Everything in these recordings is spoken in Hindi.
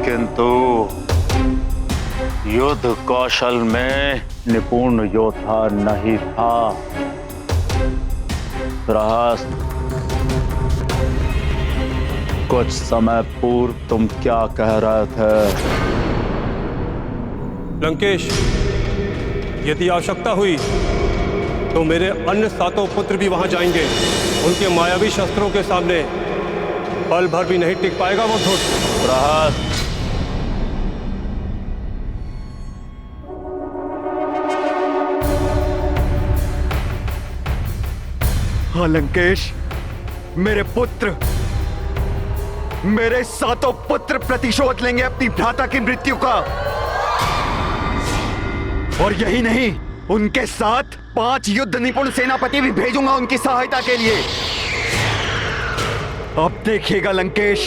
किंतु युद्ध कौशल में निपुण योद्धा नहीं था। गृहस्थ, कुछ समय पूर्व तुम क्या कह रहे थे? लंकेश, यदि आवश्यकता हुई तो मेरे अन्य 7 पुत्र भी वहां जाएंगे। उनके मायावी शस्त्रों के सामने पल भर भी नहीं टिक पाएगा वो धूर्त। गृहस्थ, हाँ लंकेश, मेरे पुत्र, मेरे 7 पुत्र प्रतिशोध लेंगे अपनी भ्राता की मृत्यु का। और यही नहीं, उनके साथ 5 युद्ध निपुण सेनापति भी भेजूंगा उनकी सहायता के लिए। अब देखिएगा लंकेश,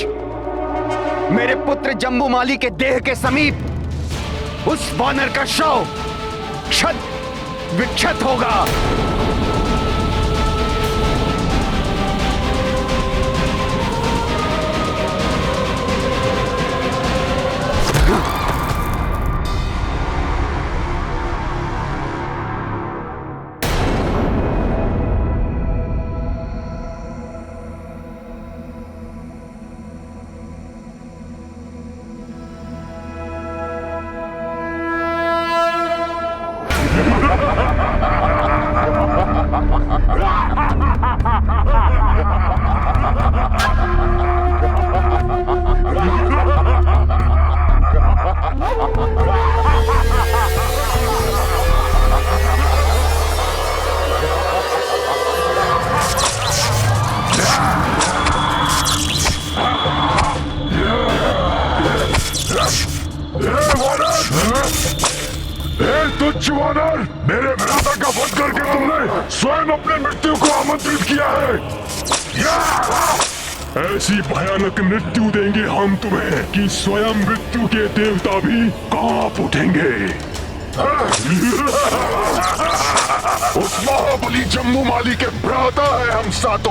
मेरे पुत्र जम्बूमाली के देह के समीप उस वानर का शव क्षत विक्षत होगा। तुच्छ वानर, मेरे भ्राता का वध करके तुमने स्वयं अपने मृत्यु को आमंत्रित किया है। ऐसी भयानक मृत्यु देंगे हम तुम्हें कि स्वयं मृत्यु के देवता भी कांप उठेंगे। उस महाबली जम्बूमाली के भ्राता है हम 7।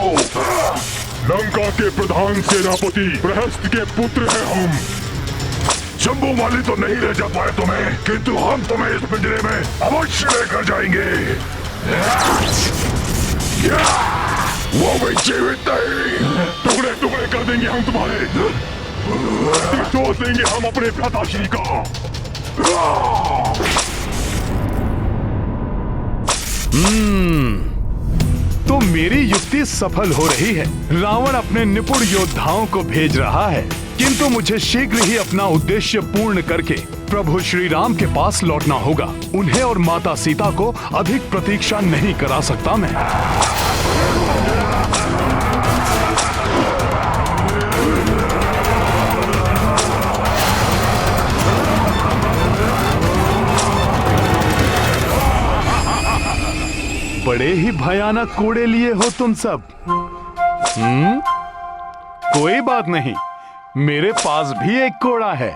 लंका के प्रधान सेनापति बृहस्पति के पुत्र हैं हम। जम्बूमाली तो नहीं ले जा पाए तुम्हें, किंतु हम तुम्हें इस पिंजरे में अवश्य लेकर जाएंगे। वो भी जीवित नहीं, टुकड़े टुकड़े कर देंगे हम तुम्हारे। प्रतिशोध लेंगे हम अपने भ्राताश्री का। तो मेरी युक्ति सफल हो रही है। रावण अपने निपुण योद्धाओं को भेज रहा है, किंतु मुझे शीघ्र ही अपना उद्देश्य पूर्ण करके प्रभु श्री राम के पास लौटना होगा। उन्हें और माता सीता को अधिक प्रतीक्षा नहीं करा सकता मैं। बड़े ही भयानक कोड़े लिए हो तुम सब। कोई बात नहीं, मेरे पास भी एक कोड़ा है।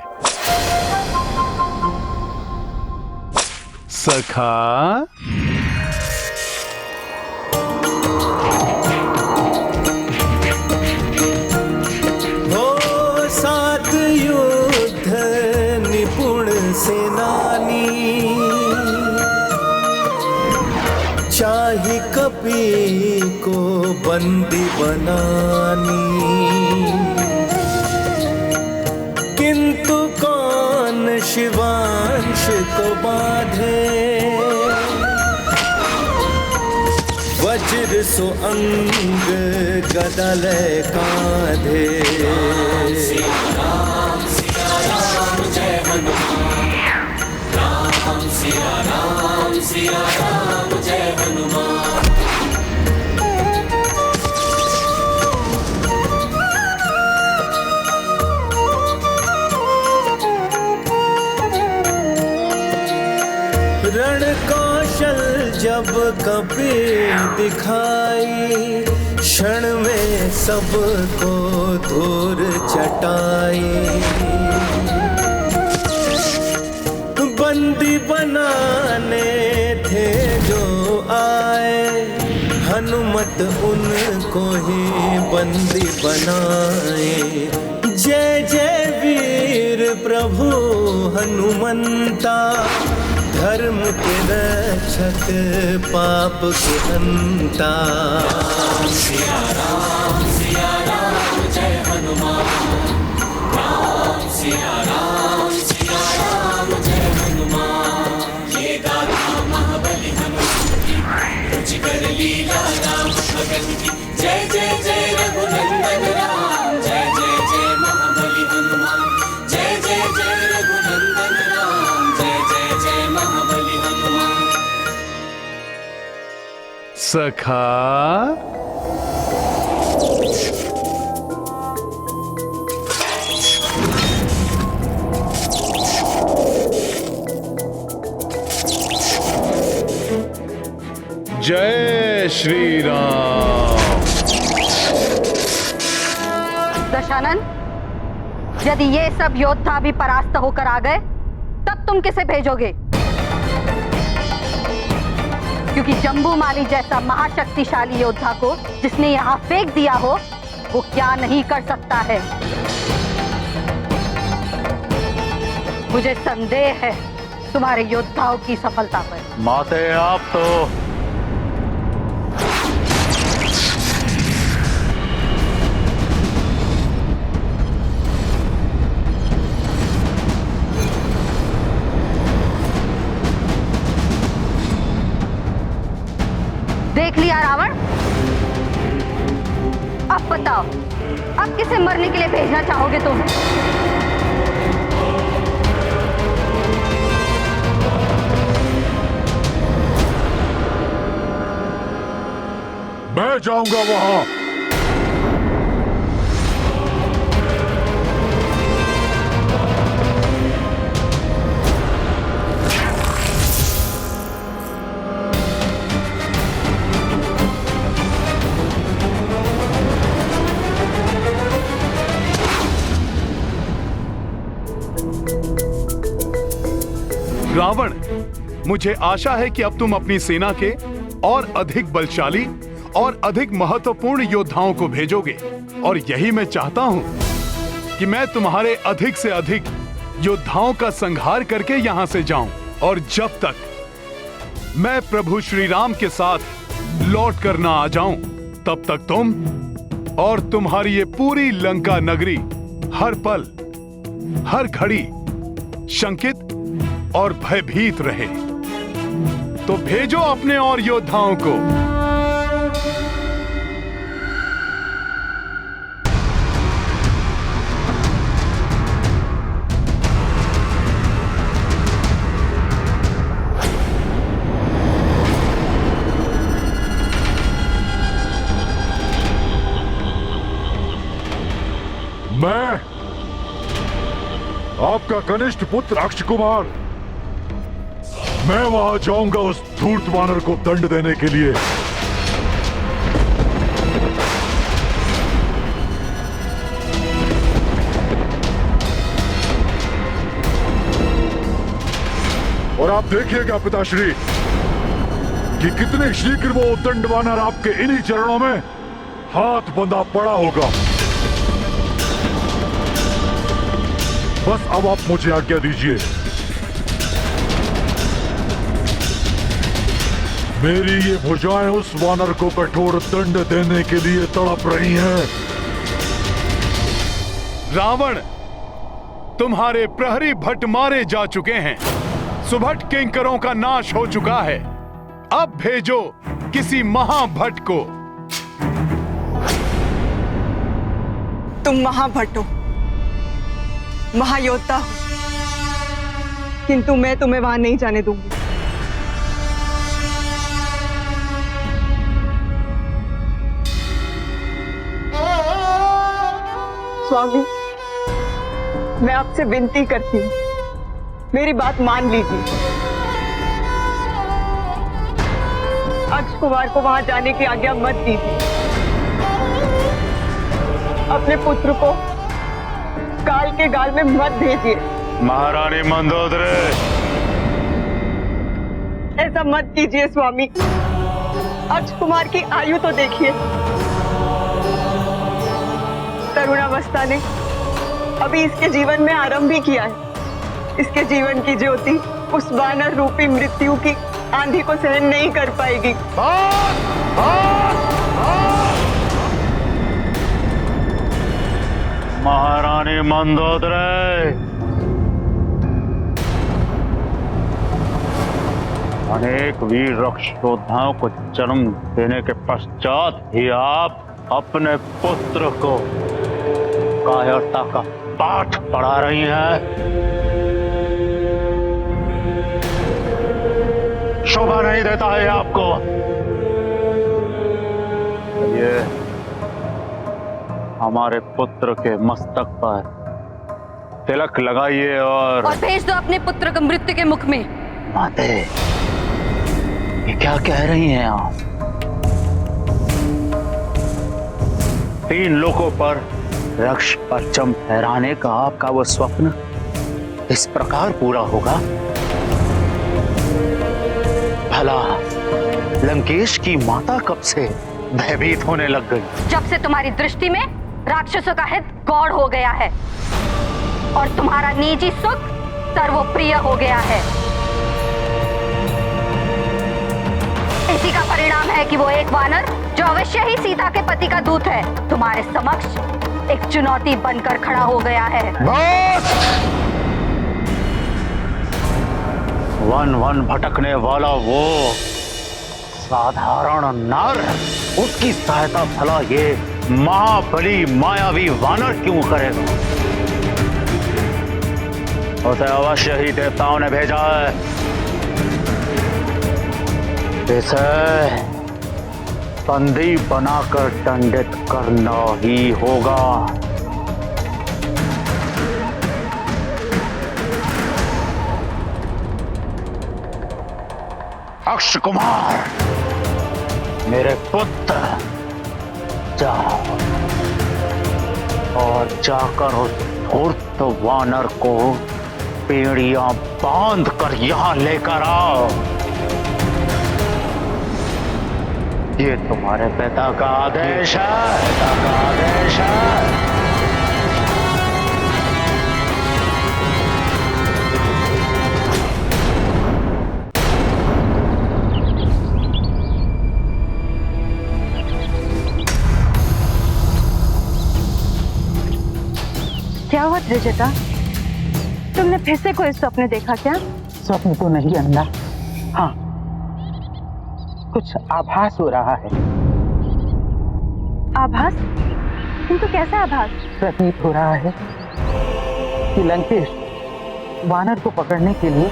सखा, हो 7 युद्ध निपुण सेनानी, चाहे कपि को बंदी बनानी, किंतु कौन शिवांश को बांधे। वज्र सो अंग गदा ले कांधे। राम सिया राम जय हनुमान, राम सिया राम जय हनुमान। रण कौशल जब कपि दिखाई, क्षण में सबको धूर चटाई। बंदी बनाने थे जो आए, हनुमान मत उनको ही बंदी बनाए। जय जय वीर प्रभु हनुमंता, धर्म के रक्षक पाप के हंता। सिया राम जय हनुमान, राम सिया राम जय हनुमान। ये गाथा महाबली हनुमान की, रुचिकर लीला राम भगत की। जय जय जय रघुनंदन राम, जय जय जय महाबली हनुमान। जय जय जय रघुनंदन राम, जय जय जय महाबली हनुमान। सखा, जय श्री राम। दशानन, यदि ये सब योद्धा भी परास्त होकर आ गए तब तुम किसे भेजोगे? क्योंकि जम्बूमाली जैसा महाशक्तिशाली योद्धा को जिसने यहाँ फेंक दिया हो, वो क्या नहीं कर सकता है। मुझे संदेह है तुम्हारे योद्धाओं की सफलता पर। माते आप तो देख लिया रावण। अब बताओ, अब किसे मरने के लिए भेजना चाहोगे तुम? मैं जाऊंगा वहां। रावण, मुझे आशा है कि अब तुम अपनी सेना के और अधिक बलशाली और अधिक महत्वपूर्ण योद्धाओं को भेजोगे, और यही मैं चाहता हूं कि मैं तुम्हारे अधिक से अधिक योद्धाओं का संहार करके यहां से जाऊं, और जब तक मैं प्रभु श्री राम के साथ लौट कर ना आ जाऊं, तब तक तुम और तुम्हारी ये पूरी लंका नगरी हर पल हर घड़ी शंकित और भयभीत रहे। तो भेजो अपने और योद्धाओं को। मैं आपका कनिष्ठ पुत्र अक्ष कुमार, मैं वहां जाऊंगा उस धूर्त वानर को दंड देने के लिए। और आप देखिएगा पिताश्री कि कितने शीघ्र वो दंड वानर आपके इन्हीं चरणों में हाथ बंधा पड़ा होगा। बस अब आप मुझे आज्ञा दीजिए। मेरी ये भुजाएं उस वानर को कठोर दंड देने के लिए तड़प रही हैं। रावण, तुम्हारे प्रहरी भट्ट मारे जा चुके हैं, सुभट किंकरों का नाश हो चुका है। अब भेजो किसी महाभट्ट को। तुम महाभट्ट हो, महायोद्धा हो, किंतु मैं तुम्हें वहां नहीं जाने दूंगी। स्वामी, मैं आपसे विनती करती हूँ, मेरी बात मान लीजिए। अक्ष कुमार को वहां जाने की आज्ञा मत दीजिए। अपने पुत्र को काल के गाल में मत भेजिए। महारानी मंदोदरी, ऐसा मत कीजिए स्वामी। अर्ज कुमार की आयु तो देखिए। तरुणावस्था ने अभी इसके जीवन में आरंभ ही किया है। इसके जीवन की ज्योति उस वानर रूपी मृत्यु की आंधी को सहन नहीं कर पाएगी। महारानी मंदोदरी, अनेक वीर रक्ष योद्धाओं को जन्म देने के पश्चात ही आप अपने पुत्र को कायरता का पाठ पढ़ा रही हैं। शोभा नहीं देता है आपको। ये हमारे पुत्र के मस्तक पर तिलक लगाइए और भेज दो अपने पुत्र को मृत्यु के मुख में। माते, ये क्या कह रही हैं आप? 3 लोगों पर रक्ष परचम फहराने का आपका वो स्वप्न इस प्रकार पूरा होगा? भला लंकेश की माता कब से भयभीत होने लग गई? जब से तुम्हारी दृष्टि में राक्षसों का हित गौड़ हो गया है और तुम्हारा निजी सुख सर्वप्रिय हो गया है। इसी का परिणाम है कि वो एक वानर जो अवश्य ही सीता के पति का दूत है, तुम्हारे समक्ष एक चुनौती बनकर खड़ा हो गया है। वन वन भटकने वाला वो साधारण नर, उसकी सहायता भला ये महाबली मायावी वानर क्यों करेगा? उसे अवश्य ही देवताओं ने भेजा है। इसे बंदी बनाकर दंडित करना ही होगा। अक्ष कुमार, मेरे पुत्र, जाओ और जाकर उस धूर्त वानर को पेड़ियां बांध कर यहां लेकर आओ। ये तुम्हारे पिता का आदेश है, पिता का आदेश है। क्या हुआ त्रिजटा? तुमने फिर से कोई स्वप्न देखा क्या? स्वप्न तो नहीं अन्ना, हाँ कुछ आभास हो रहा है। आभास? किंतु कैसा आभास? प्रतीत हो रहा है कि लंकेश वानर को पकड़ने के लिए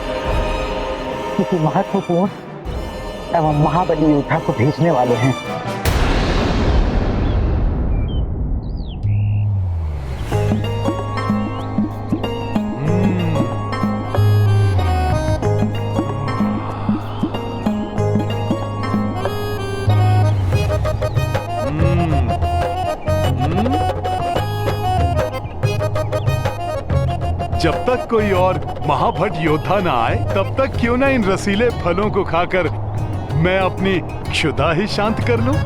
किसी महत्वपूर्ण एवं महाबली योद्धा को भेजने वाले हैं। जब तक कोई और महाभट योद्धा ना आए तब तक क्यों ना इन रसीले फलों को खाकर मैं अपनी क्षुधा ही शांत कर लूं।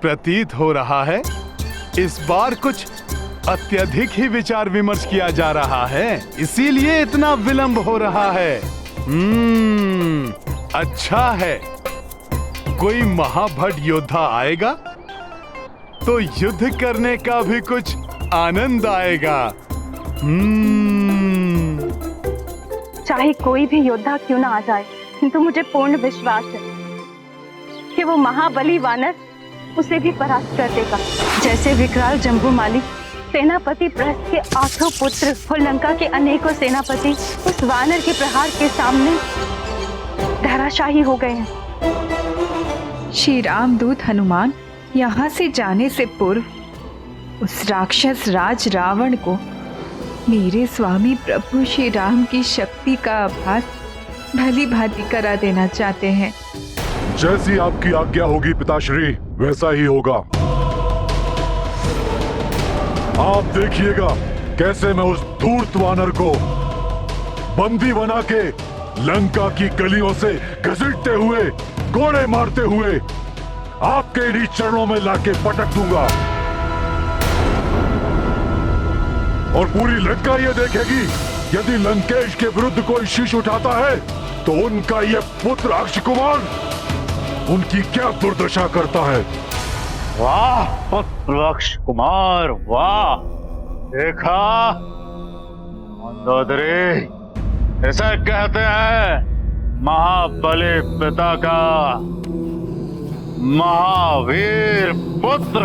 प्रतीत हो रहा है इस बार कुछ अत्यधिक ही विचार विमर्श किया जा रहा है, इसीलिए इतना विलंब हो रहा है। अच्छा है, कोई महाभट योद्धा आएगा तो युद्ध करने का भी कुछ आनंद आएगा। चाहे कोई भी योद्धा क्यों ना आ जाए, किंतु मुझे पूर्ण विश्वास है कि वो महाबली वानर उसे भी परास्त कर देगा। जैसे विकराल जम्बूमाली सेनापति प्रहस्त के 8 पुत्र और लंका के अनेकों सेनापति उस वानर के प्रहार के सामने धराशाही हो गए हैं, श्री रामदूत हनुमान यहाँ से जाने से पूर्व उस राक्षस राज रावण को मेरे स्वामी प्रभु श्री राम की शक्ति का आभास भली भांति करा देना चाहते हैं। जैसी आपकी आज्ञा होगी पिताश्री, वैसा ही होगा। आप देखिएगा कैसे मैं उस धूर्त वानर को बंदी बना के लंका की गलियों से घसीटते हुए, कोड़े मारते हुए आपके इन्हीं चरणों में लाके पटक दूंगा। और पूरी लंका ये देखेगी यदि लंकेश के विरुद्ध कोई शीश उठाता है तो उनका ये पुत्र अक्ष कुमार उनकी क्या दुर्दशा करता है। वाह पुत्र अक्ष कुमार, वाह! देखा मंदोदरी, इसे कहते हैं महाबली पिता का महावीर पुत्र।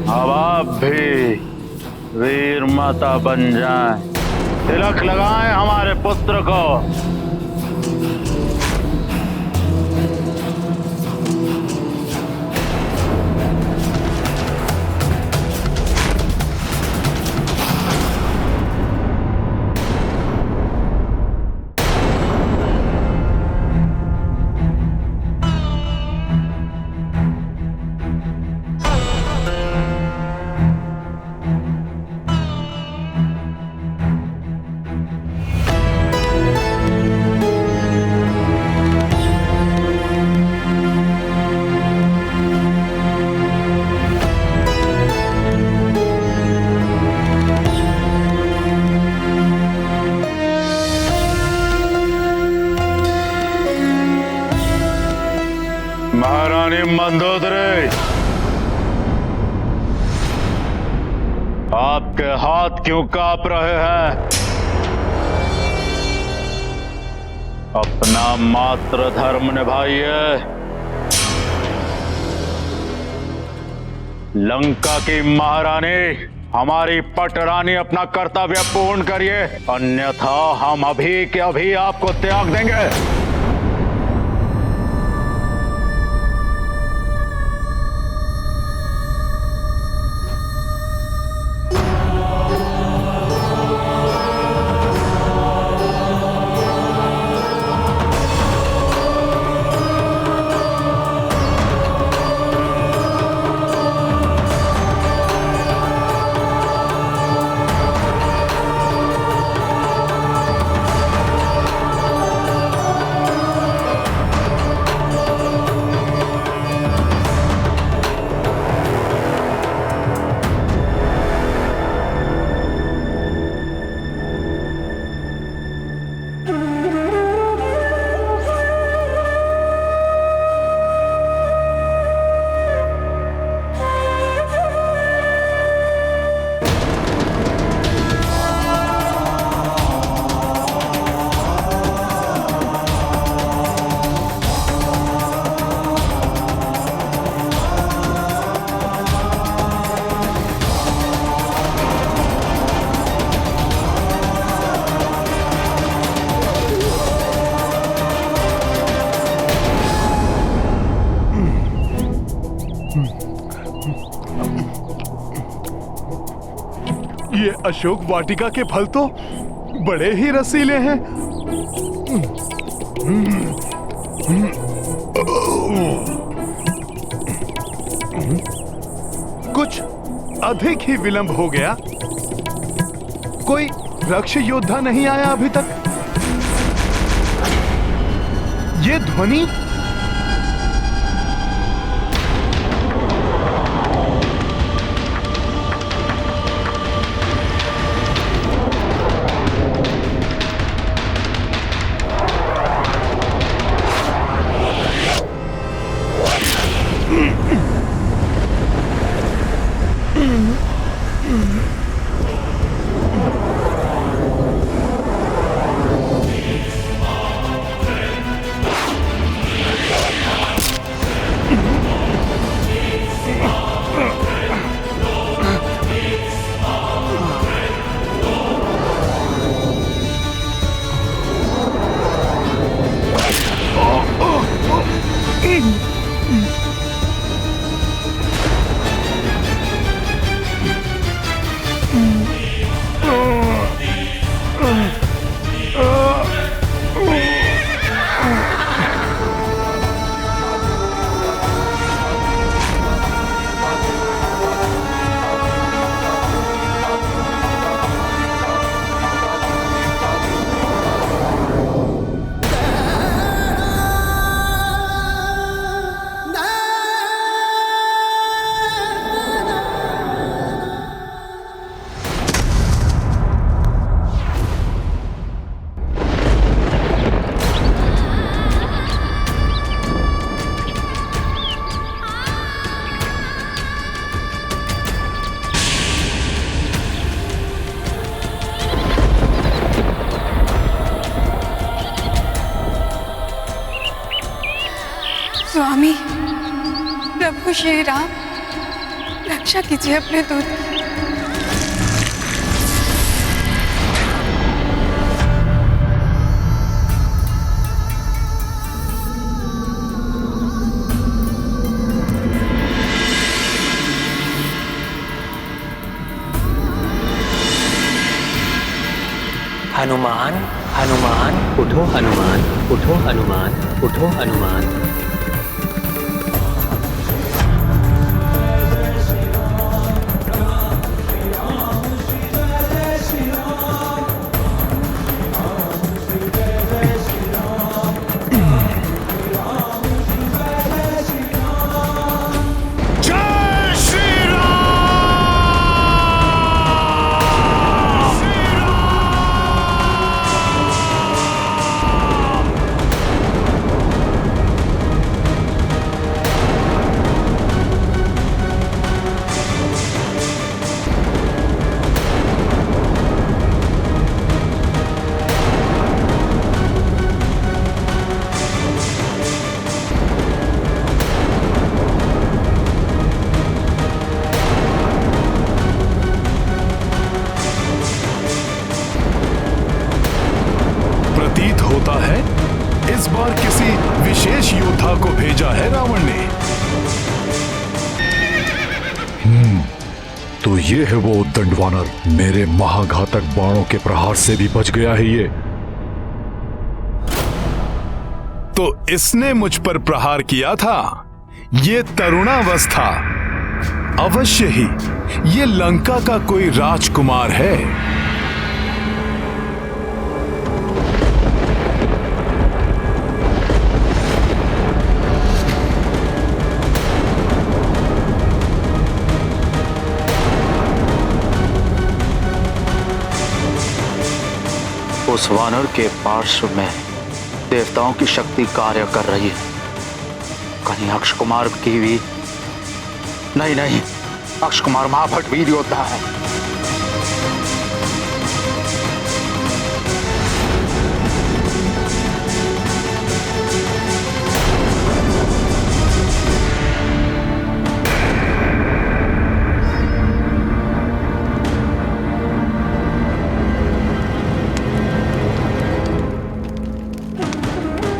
अब आप भी वीर माता बन जाएं, तिलक लगाएं हमारे पुत्र को। महारानी मंदोदरी, आपके हाथ क्यों कांप रहे हैं? अपना मातृ धर्म निभाइए। लंका की महारानी, हमारी पटरानी, अपना कर्तव्य पूर्ण करिए, अन्यथा हम अभी के अभी आपको त्याग देंगे। ये अशोक वाटिका के फल तो बड़े ही रसीले हैं। कुछ अधिक ही विलंब हो गया। कोई रक्ष योद्धा नहीं आया अभी तक। ये ध्वनि प्रभु श्री राम, रक्षा कीजिए अपने दूत। हनुमान हनुमान उठो हनुमान, उठो हनुमान, उठो हनुमान। प्रतीत होता है इस बार किसी विशेष योद्धा को भेजा है रावण ने। तो ये है वो उद्दंड वानर, मेरे महाघातक बाणों के प्रहार से भी बच गया है ये। तो इसने मुझ पर प्रहार किया था। ये तरुणावस्था, अवश्य ही ये लंका का कोई राजकुमार है। उस वानर के पार्श्व में देवताओं की शक्ति कार्य कर रही है। कहीं अक्ष कुमार की भी नहीं, अक्ष कुमार महाभट वीर योद्धा है।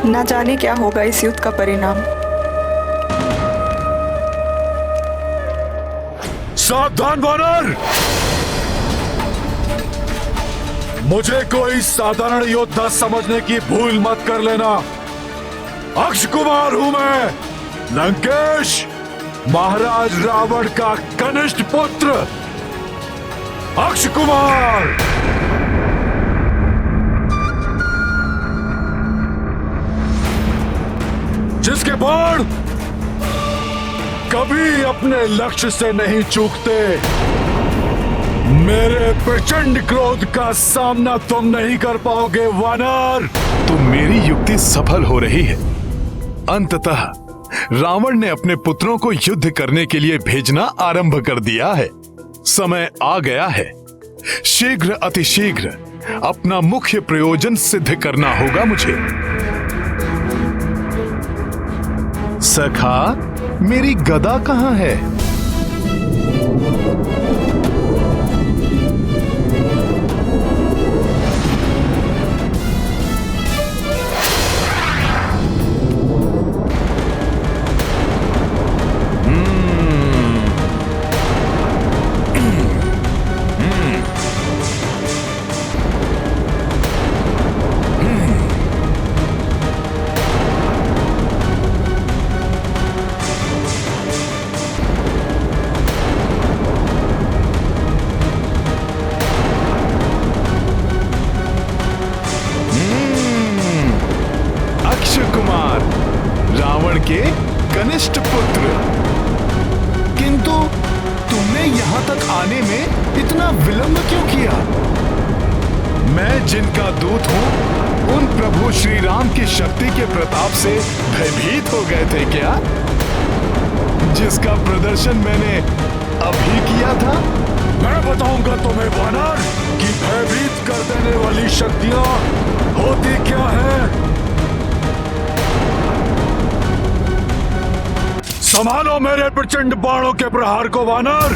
ना जाने क्या होगा इस युद्ध का परिणाम। सावधान वानर! मुझे कोई साधारण योद्धा समझने की भूल मत कर लेना। अक्ष कुमार हूं मैं, लंकेश, महाराज रावण का कनिष्ठ पुत्र अक्ष कुमार। जिसके बाण कभी अपने लक्ष्य से नहीं चूकते। मेरे प्रचंड क्रोध का सामना तुम नहीं कर पाओगे वानर। तो मेरी युक्ति सफल हो रही है। अंततः रावण ने अपने पुत्रों को युद्ध करने के लिए भेजना आरंभ कर दिया है। समय आ गया है। शीघ्र अतिशीघ्र अपना मुख्य प्रयोजन सिद्ध करना होगा मुझे। सखा, मेरी गदा कहां है? रावण के कनिष्ठ पुत्र, किंतु तुमने यहां तक आने में इतना विलंब क्यों किया? मैं जिनका दूत हूं, उन प्रभु श्री राम की शक्ति के प्रताप से भयभीत हो गए थे क्या? जिसका प्रदर्शन मैंने अभी किया था। मैं बताऊंगा तुम्हें वानर कि भयभीत कर देने वाली शक्तियां होती क्या है। संभालो मेरे प्रचंड बाणों के प्रहार को वानर।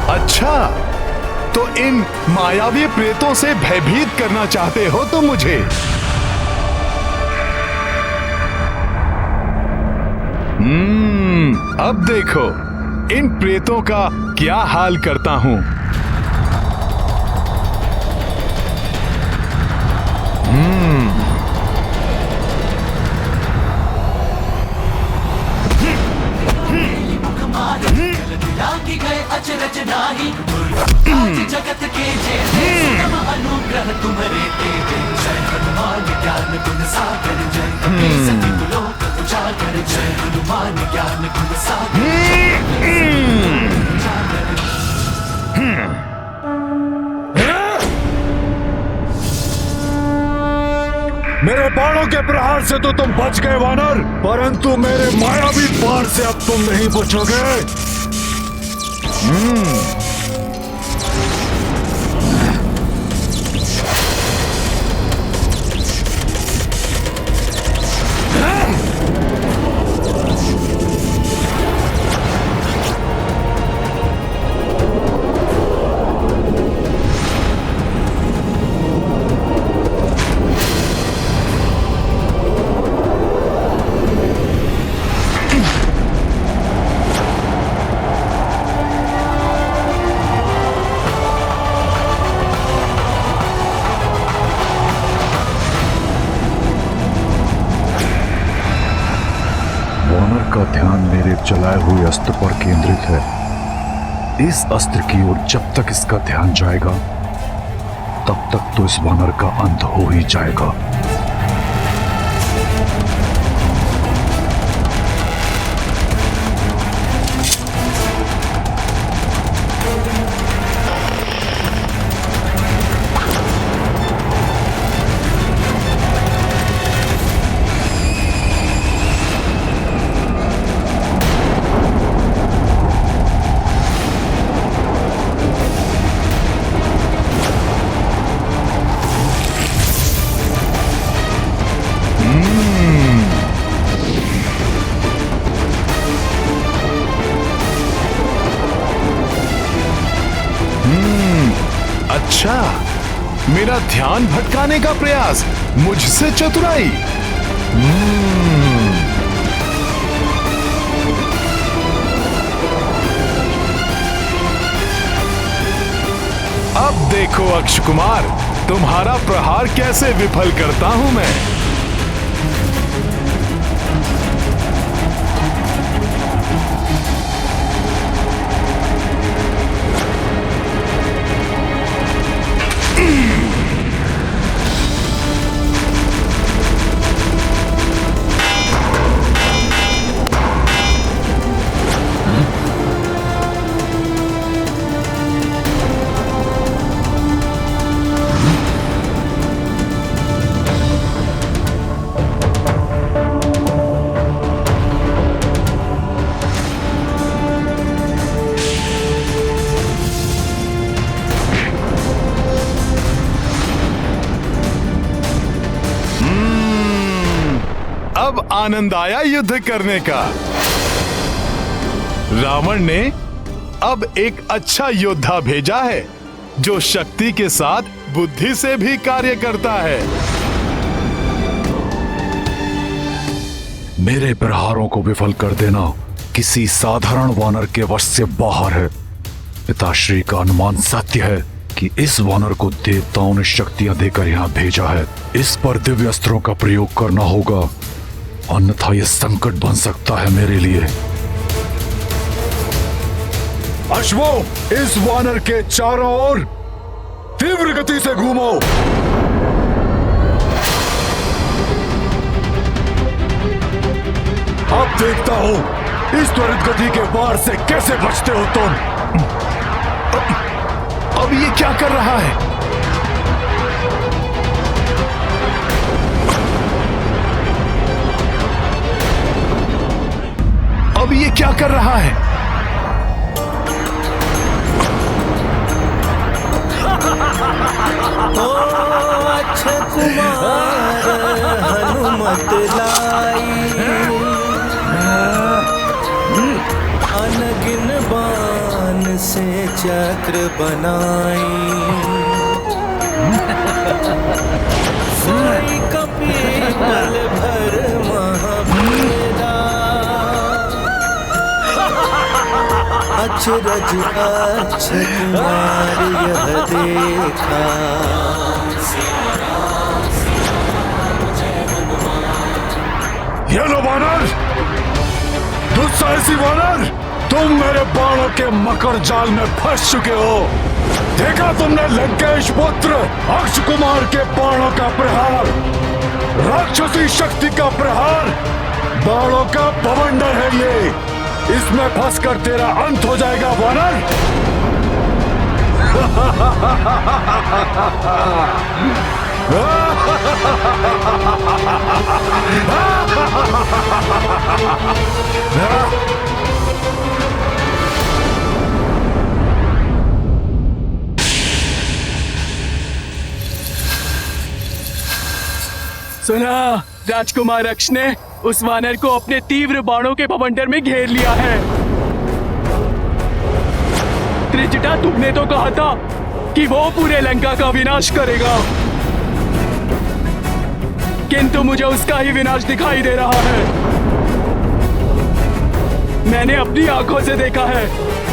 अच्छा, तो इन मायावी प्रेतों से भयभीत करना चाहते हो तो मुझे। अब देखो इन प्रेतों का क्या हाल करता हूं। जगत के अनुग्रह तुम्हारे तेरे जय हनुमान ज्ञान गुण सागर जय सतगुणों उजागर जय हनुमान ज्ञान गुण सागर। मेरे बाणों के प्रहार से तो तुम बच गए वानर, परंतु मेरे मायावी बाण से अब तुम नहीं बचोगे। का ध्यान मेरे चलाए हुए अस्त्र पर केंद्रित है। इस अस्त्र की ओर जब तक इसका ध्यान जाएगा तब तक तो इस वानर का अंत हो ही जाएगा। अच्छा, मेरा ध्यान भटकाने का प्रयास, मुझसे चतुराई। अब देखो अक्ष कुमार, तुम्हारा प्रहार कैसे विफल करता हूं मैं। अब आनंद आया युद्ध करने का। रावण ने अब एक अच्छा योद्धा भेजा है जो शक्ति के साथ बुद्धि से भी कार्य करता है। मेरे प्रहारों को विफल कर देना किसी साधारण वानर के वश से बाहर है। पिताश्री का अनुमान सत्य है कि इस वानर को देवताओं ने शक्तियां देकर यहाँ भेजा है। इस पर दिव्य अस्त्रों का प्रयोग करना होगा, अन्यथा यह संकट बन सकता है मेरे लिए। अश्वो, इस वानर के चारों ओर तीव्र गति से घूमो। अब देखता हूं इस त्वरित गति के वार से कैसे बचते हो तुम। अब ये क्या कर रहा है? अब ये क्या कर रहा है? ओ अच्छा कुमार हनुमत लाई, अनगिन बाण से चक्र बनाई, सोई कपीपल भर महावीरा, अचरज अक्षय कुमार यह देखा। ये लो वानर, दुस्साहसी वानर, तुम मेरे बाणों के मकर जाल में फंस चुके हो। देखा तुमने लंकेश पुत्र अक्ष कुमार के बाणों का प्रहार, राक्षसी शक्ति का प्रहार, बाणों का बवंडर है ये। इसमें फंसकर तेरा अंत हो जाएगा वानर। सुना, राजकुमार अक्ष ने उस वानर को अपने तीव्र बाणों के बवंडर में घेर लिया है। त्रिजटा, तुमने तो कहा था कि वो पूरे लंका का विनाश करेगा, किंतु मुझे उसका ही विनाश दिखाई दे रहा है। मैंने अपनी आंखों से देखा है,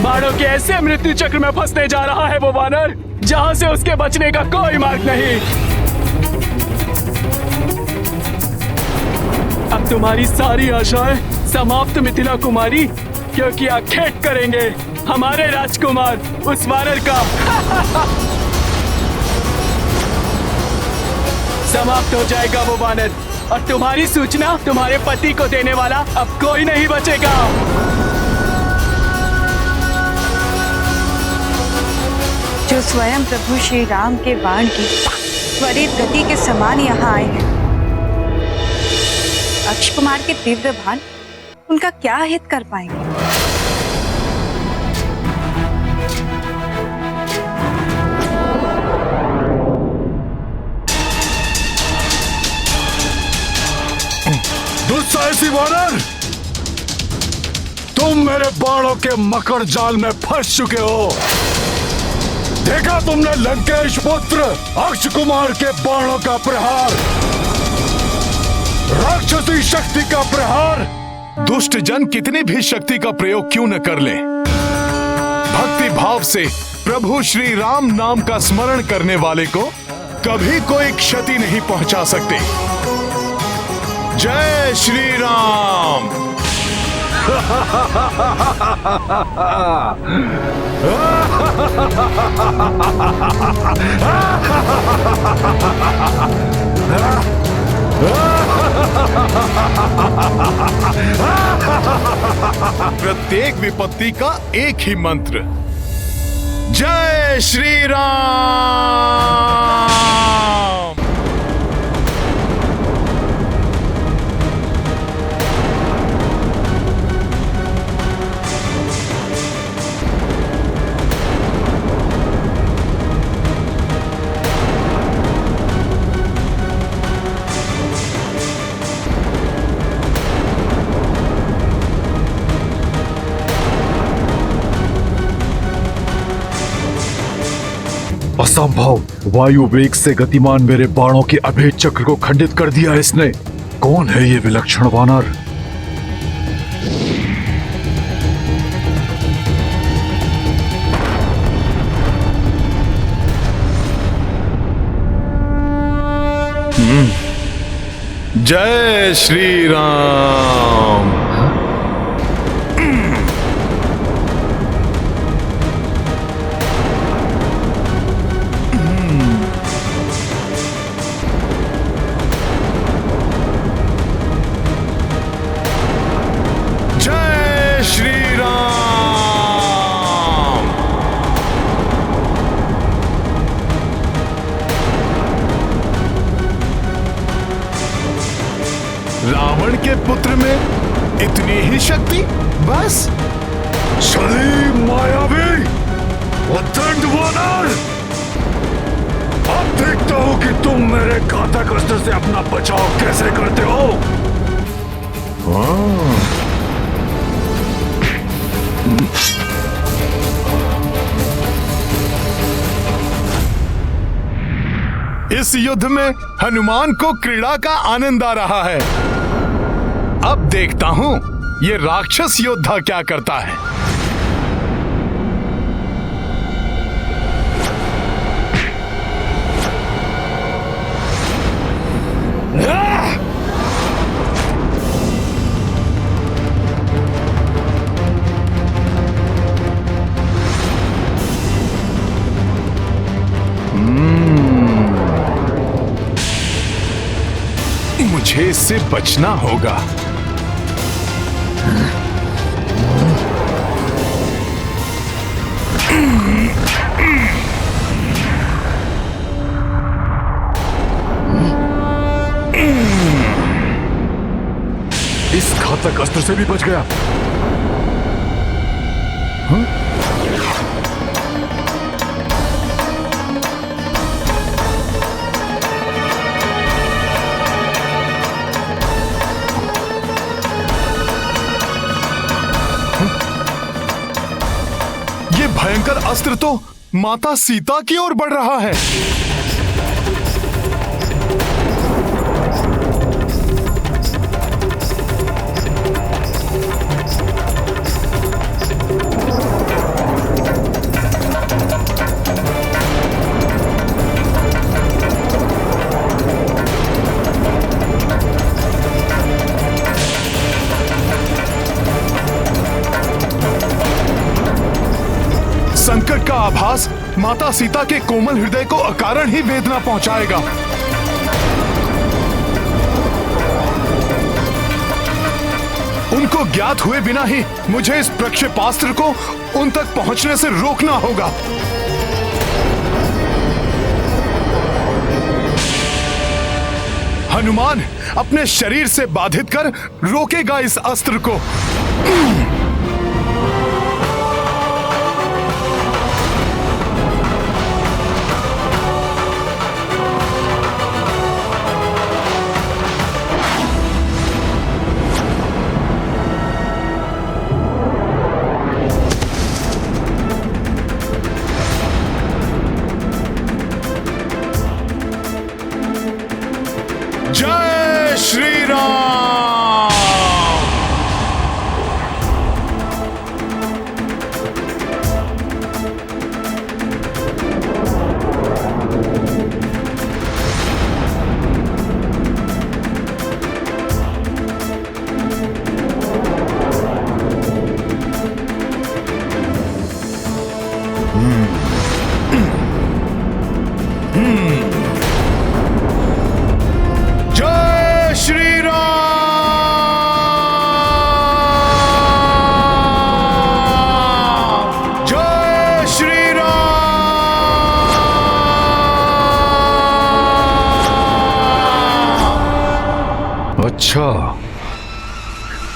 बाणों के ऐसे मृत्यु चक्र में फंसने जा रहा है वो वानर, जहां से उसके बचने का कोई मार्ग नहीं। अब तुम्हारी सारी आशाएं समाप्त मिथिला कुमारी, क्योंकि आखेट करेंगे हमारे राजकुमार उस वानर का। समाप्त हो जाएगा वो वानर, और तुम्हारी सूचना तुम्हारे पति को देने वाला अब कोई नहीं बचेगा। जो स्वयं प्रभु श्री राम के बाण की त्वरित गति के समान यहाँ आए हैं, अक्ष कुमार के तीव्र बाण उनका क्या हित कर पाएंगे? दुस्साहसी वानर, तुम मेरे बाणों के मकर जाल में फंस चुके हो। देखा तुमने लंकेश पुत्र अक्ष कुमार के बाणों का प्रहार, राक्षसी शक्ति का प्रहार। दुष्ट जन कितनी भी शक्ति का प्रयोग क्यों न कर ले, भक्ति भाव से प्रभु श्री राम नाम का स्मरण करने वाले को कभी कोई क्षति नहीं पहुंचा सकते। जय श्री राम। प्रत्येक विपत्ति का एक ही मंत्र, जय श्री राम। असंभव, वायु वेग से गतिमान मेरे बाणों के अभेद चक्र को खंडित कर दिया इसने। कौन है ये विलक्षण वानर? जय श्री राम। में इतनी ही शक्ति बस? सलीम मायावी उद्दंड वानर, अब देखता हूं कि तुम मेरे घातक अस्त्र से अपना बचाव कैसे करते हो। इस युद्ध में हनुमान को क्रीड़ा का आनंद आ रहा है। अब देखता हूं ये राक्षस योद्धा क्या करता है। मुझे इससे बचना होगा। इस घातक अस्त्र से भी बच गया। ये भयंकर अस्त्र तो माता सीता की ओर बढ़ रहा है। संकट का आभास माता सीता के कोमल हृदय को अकारण ही वेदना पहुंचाएगा। उनको ज्ञात हुए बिना ही मुझे इस प्रक्षेपास्त्र को उन तक पहुंचने से रोकना होगा। हनुमान अपने शरीर से बाधित कर रोकेगा इस अस्त्र को। जय श्री राम। जय श्री राम। जय श्री राम। अच्छा,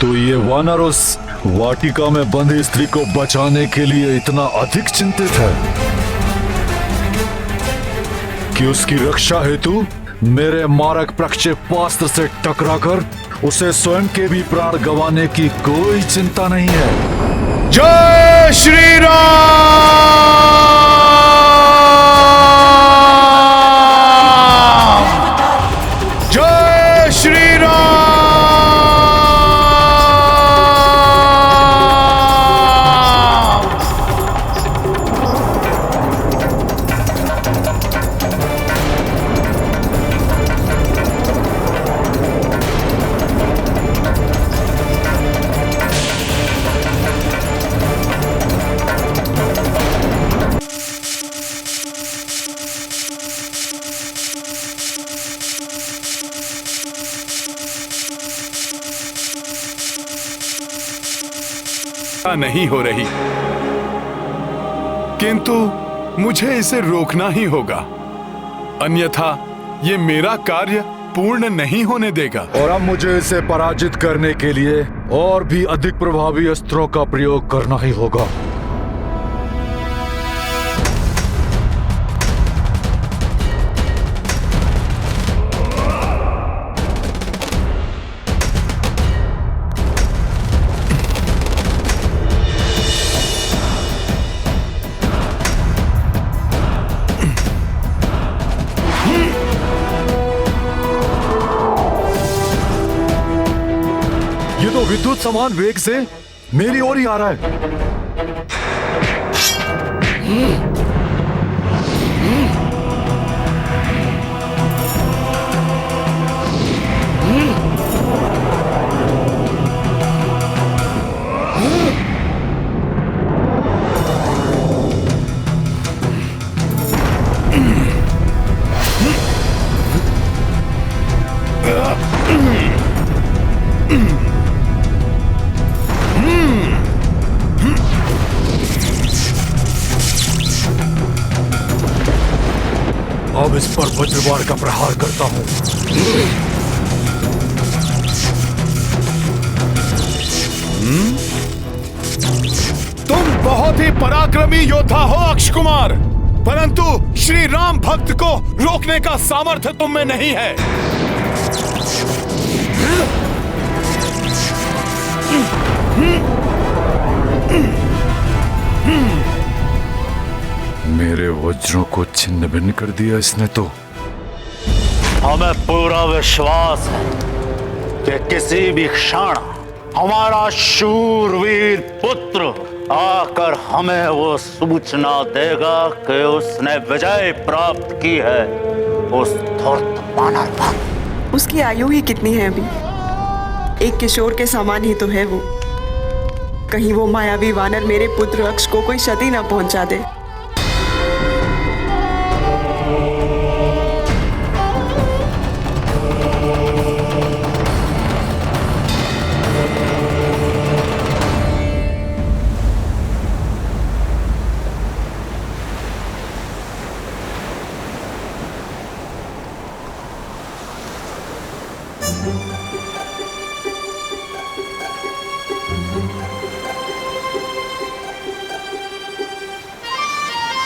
तो ये वानर उस वाटिका में बंदी स्त्री को बचाने के लिए इतना अधिक चिंतित है कि उसकी रक्षा हेतु मेरे मारक प्रक्षेपास्त्र से टकराकर उसे स्वयं के भी प्राण गंवाने की कोई चिंता नहीं है। जय श्री राम। जय श्री राम। नहीं हो रही, किंतु मुझे इसे रोकना ही होगा, अन्यथा ये मेरा कार्य पूर्ण नहीं होने देगा। और अब मुझे इसे पराजित करने के लिए और भी अधिक प्रभावी अस्त्रों का प्रयोग करना ही होगा। विद्युत समान वेग से मेरी ओर ही आ रहा है। अब इस पर वज्रवार का प्रहार करता हूं। तुम बहुत ही पराक्रमी योद्धा हो अक्ष कुमार, परंतु श्री राम भक्त को रोकने का सामर्थ्य तुम में नहीं है। मेरे वज्रों को छिन्न भिन्न कर दिया इसने तो। हमें पूरा विश्वास है कि किसी भी क्षण हमारा शूरवीर पुत्र आकर हमें वो सूचना देगा कि उसने विजय प्राप्त की है उस धूर्त वानर पर। उसकी आयु ही कितनी है अभी? एक किशोर के समान ही तो है वो। कहीं वो मायावी वानर मेरे पुत्र अक्ष को कोई क्षति न पहुंचा दे।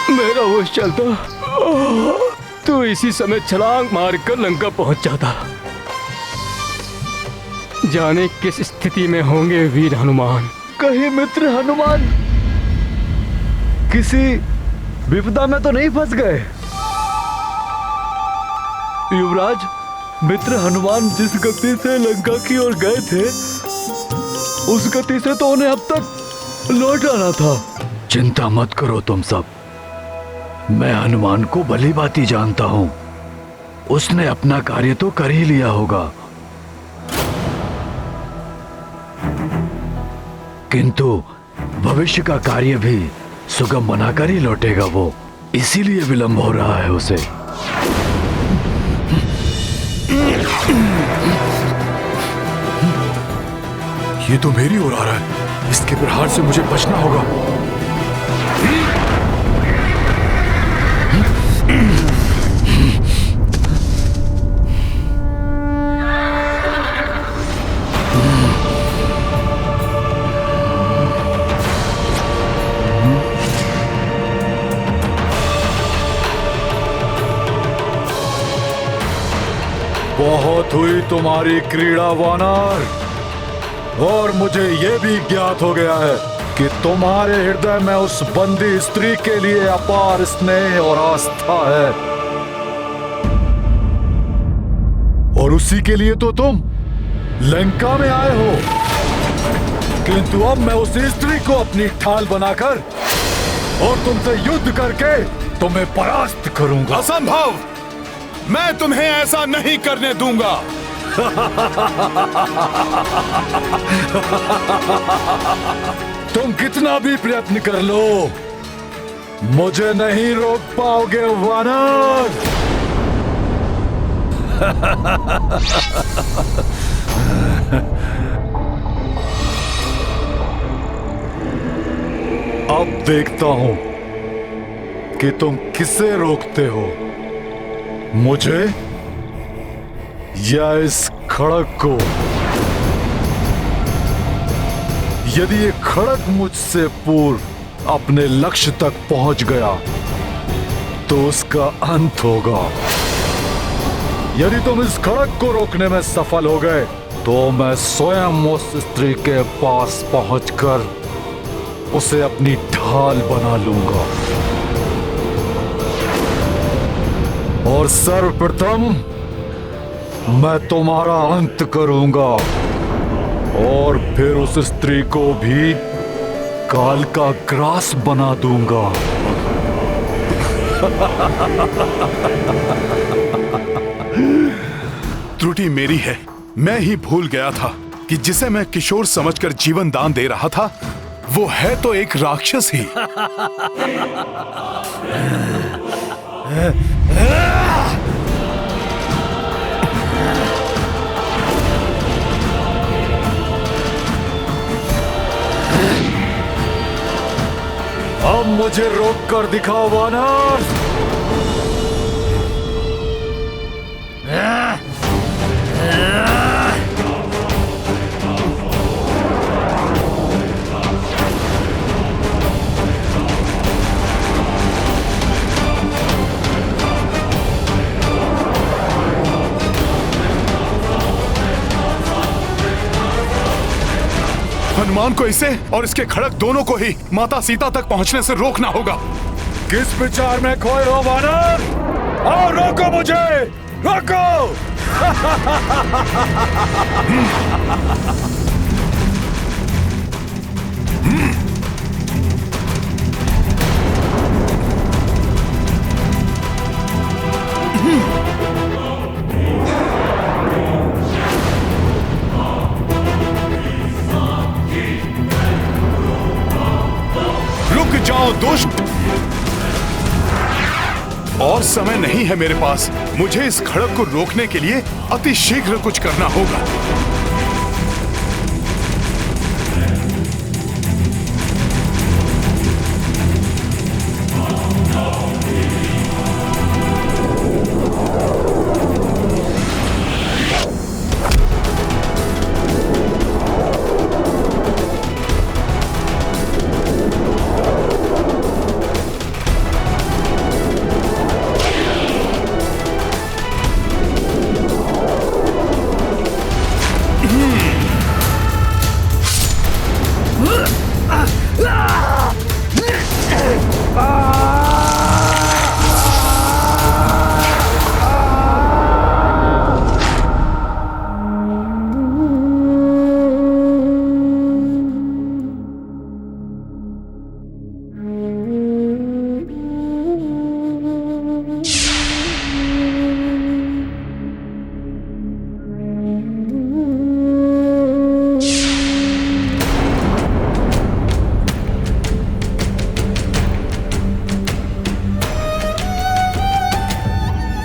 मेरा होश चलता तो इसी समय छलांग मारकर लंका पहुंच जाता। जाने किस स्थिति में होंगे वीर हनुमान। कहीं मित्र हनुमान किसी विपदा में तो नहीं फंस गए? युवराज, मित्र हनुमान जिस गति से लंका की ओर गए थे उस गति से तो उन्हें अब तक लौट आना था। चिंता मत करो तुम सब, मैं हनुमान को भली भांति जानता हूं। उसने अपना कार्य तो कर ही लिया होगा, किंतु भविष्य का कार्य भी सुगम बनाकर ही लौटेगा वो, इसीलिए विलंब हो रहा है उसे। ये तो मेरी ओर आ रहा है, इसके प्रहार से मुझे बचना होगा। बहुत हुई तुम्हारी क्रीड़ा वानर, और मुझे यह भी ज्ञात हो गया है कि तुम्हारे हृदय में उस बंदी स्त्री के लिए अपार स्नेह और आस्था है, और उसी के लिए तो तुम लंका में आए हो। किंतु अब मैं उस स्त्री को अपनी ढाल बनाकर और तुमसे युद्ध करके तुम्हें परास्त करूंगा। असंभव, मैं तुम्हें ऐसा नहीं करने दूंगा। तुम कितना भी प्रयत्न कर लो, मुझे नहीं रोक पाओगे वानर। अब देखता हूं कि तुम किसे रोकते हो, मुझे या इस खड़ग को। यदि ये खड़ग मुझसे पूर्व अपने लक्ष्य तक पहुंच गया तो उसका अंत होगा। यदि तुम इस खड़ग को रोकने में सफल हो गए तो मैं स्वयं उस स्त्री के पास पहुंचकर उसे अपनी ढाल बना लूंगा और सर्वप्रथम मैं तुम्हारा अंत करूंगा और फिर उस स्त्री को भी काल का ग्रास बना दूंगा। त्रुटि मेरी है। मैं ही भूल गया था कि जिसे मैं किशोर समझकर जीवन दान दे रहा था वो है तो एक राक्षस ही। अब मुझे रोक कर दिखाओ वानर। हनुमान को इसे और इसके खड़ग दोनों को ही माता सीता तक पहुंचने से रोकना होगा। किस विचार में खोए हो वानर? आओ रोको मुझे, रोको। रुक जाओ दुष्ट। और समय नहीं है मेरे पास। मुझे इस खड़ग को रोकने के लिए अति शीघ्र कुछ करना होगा।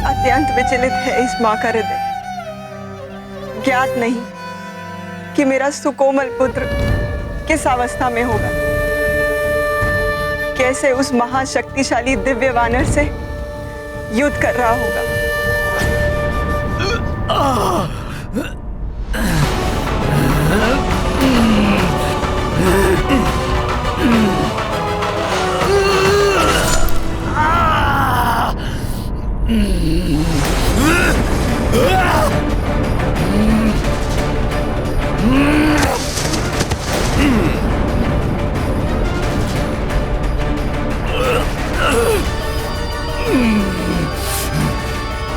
अत्यंत विचलित है इस मां का हृदय। ज्ञात नहीं कि मेरा सुकोमल पुत्र किस अवस्था में होगा, कैसे उस महाशक्तिशाली दिव्य वानर से युद्ध कर रहा होगा।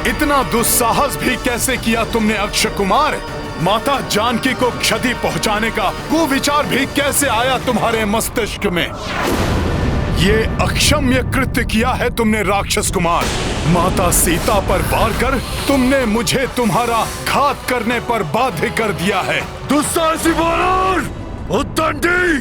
इतना दुस्साहस भी कैसे किया तुमने अक्षय कुमार? माता जानकी को क्षति पहुंचाने का वो विचार भी कैसे आया तुम्हारे मस्तिष्क में? ये अक्षम्य कृत्य किया है तुमने राक्षस कुमार। माता सीता पर वार कर तुमने मुझे तुम्हारा घात करने पर बाध्य कर दिया है। दुस्साहसी वानर, उद्दंडी,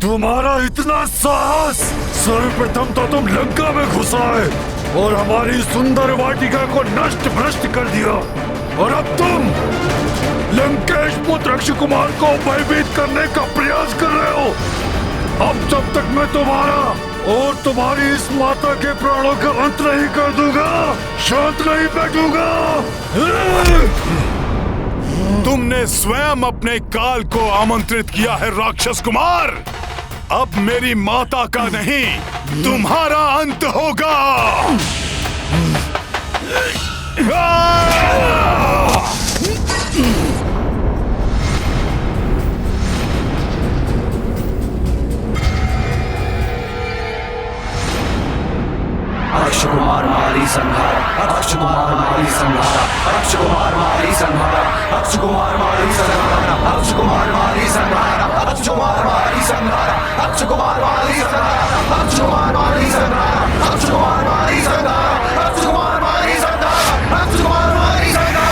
तुम्हारा इतना साहस! सर्वप्रथम तो तुम लंका में घुस आए और हमारी सुंदर वाटिका को नष्ट भ्रष्ट कर दिया, और अब तुम लंकेश पुत्र अक्षय कुमार को भयभीत करने का प्रयास कर रहे हो। अब जब तक मैं तुम्हारा और तुम्हारी इस माता के प्राणों का अंत नहीं कर दूंगा, शांत नहीं बैठूंगा। तुमने स्वयं अपने काल को आमंत्रित किया है राक्षस कुमार। अब मेरी माता का नहीं, तुम्हारा अंत होगा। अक्षकुमार मारी संहार, अक्षकुमार मारी संहार, अक्षकुमार मारी संहार, अक्षकुमार मारी संहार, अक्षकुमार मारी संहार, अक्षकुमार मारी संहार, अक्षकुमार मारी संहार, अक्षकुमार मारी संहार, अक्षकुमार मारी संहार, अक्षकुमार मारी संहार, अक्षकुमार मारी संहार।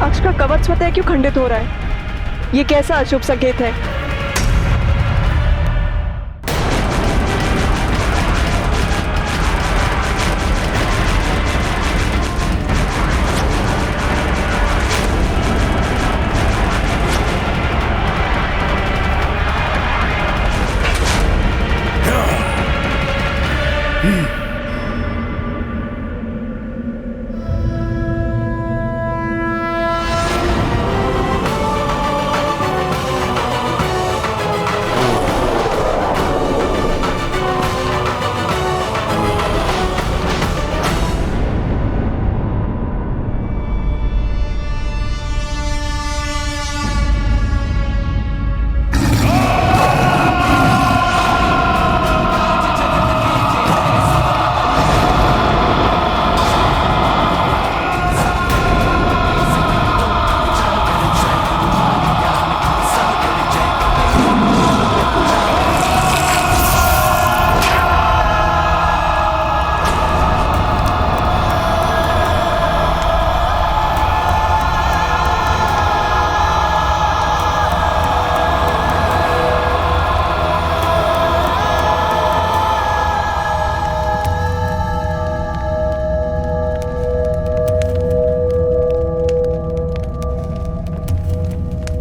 अक्ष का कवच स्वतः क्यों खंडित हो रहा है? ये कैसा अशुभ संकेत है?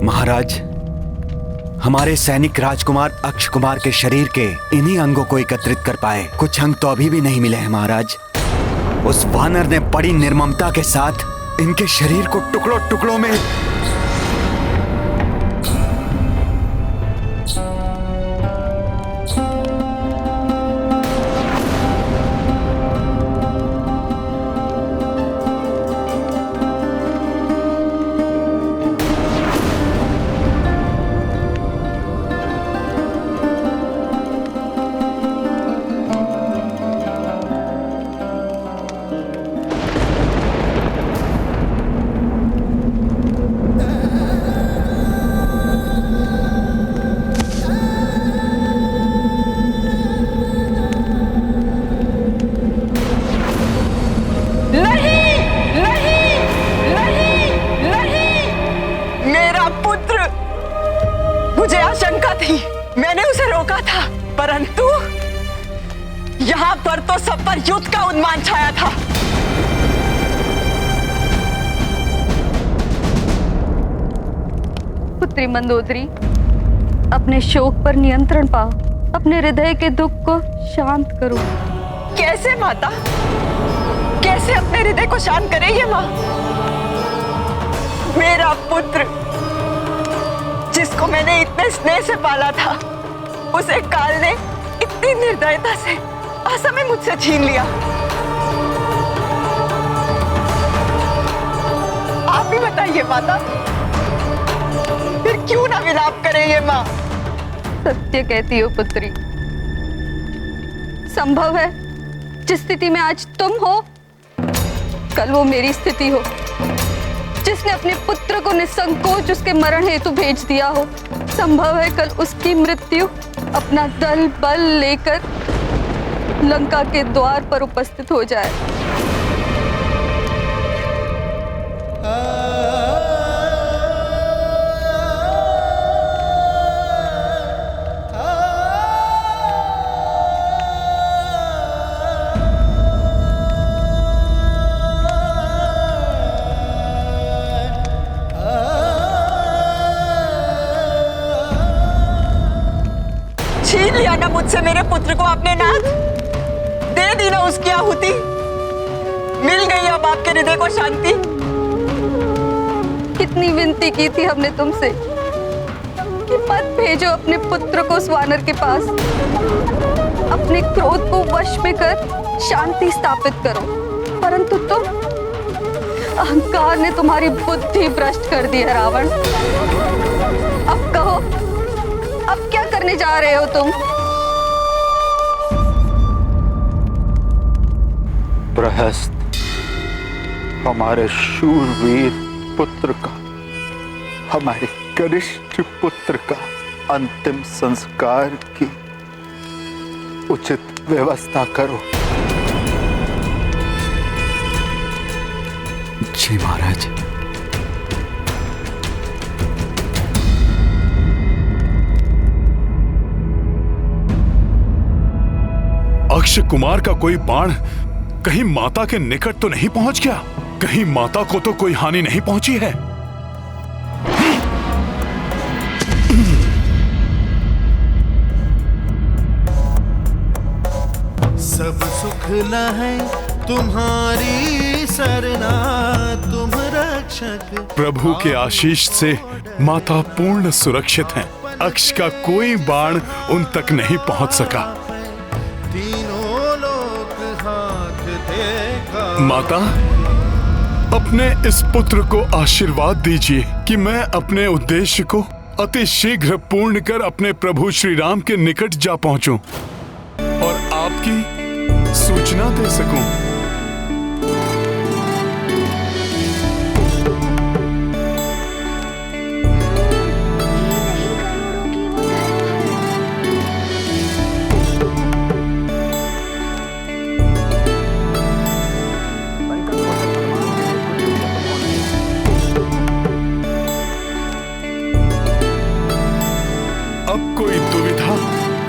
महाराज, हमारे सैनिक राजकुमार अक्ष कुमार के शरीर के इन्हीं अंगों को एकत्रित कर पाए। कुछ अंग तो अभी भी नहीं मिले हैं महाराज। उस वानर ने बड़ी निर्ममता के साथ इनके शरीर को टुकड़ों टुकड़ों में मैंने उसे रोका था, परंतु यहाँ पर तो सब पर युद्ध का उन्माद छाया था। पुत्री मंदोदरी, अपने शोक पर नियंत्रण पाओ, अपने हृदय के दुख को शांत करो। कैसे माता? कैसे अपने हृदय को शांत करे ये माँ? मेरा पुत्र जिसको मैंने इतने स्नेह से पाला था, उसे काल ने इतनी निर्दयता से असमय मुझसे छीन लिया। आप ही बताइए माता, फिर क्यों ना विलाप करे ये माँ? सत्य कहती हो पुत्री। संभव है जिस स्थिति में आज तुम हो, कल वो मेरी स्थिति हो। जिसने अपने पुत्र को निसंकोच उसके मरण हेतु भेज दिया हो, संभव है कल उसकी मृत्यु अपना दल बल लेकर लंका के द्वार पर उपस्थित हो जाए। छीन लिया ना मुझसे मेरे पुत्र को आपने नाथ, दे दी ना उसकी आहुति। मिल गई अब आपके हृदय को शांति। कितनी विनती की थी हमने तुमसे कि मत भेजो अपने पुत्र को उस वानर के पास, अपने क्रोध को वश में कर शांति स्थापित करो, परंतु तुम, अहंकार ने तुम्हारी बुद्धि भ्रष्ट कर दी है रावण। अब कहो, अब क्या करने जा रहे हो तुम? प्रहस्त हमारे शूरवीर पुत्र का, हमारे कनिष्ठ पुत्र का अंतिम संस्कार की उचित व्यवस्था करो। जी महाराज। अक्षय कुमार का कोई बाण कहीं माता के निकट तो नहीं पहुंच गया? कहीं माता को तो कोई हानि नहीं पहुंची है? सब सुख है तुम्हारी सरना, तुम रक्षक। प्रभु के आशीष से माता पूर्ण सुरक्षित हैं। अक्ष का कोई बाण उन तक नहीं पहुंच सका। माता, अपने इस पुत्र को आशीर्वाद दीजिए कि मैं अपने उद्देश्य को अति शीघ्र पूर्ण कर अपने प्रभु श्री राम के निकट जा पहुंचूं और आपकी सूचना दे सकूं।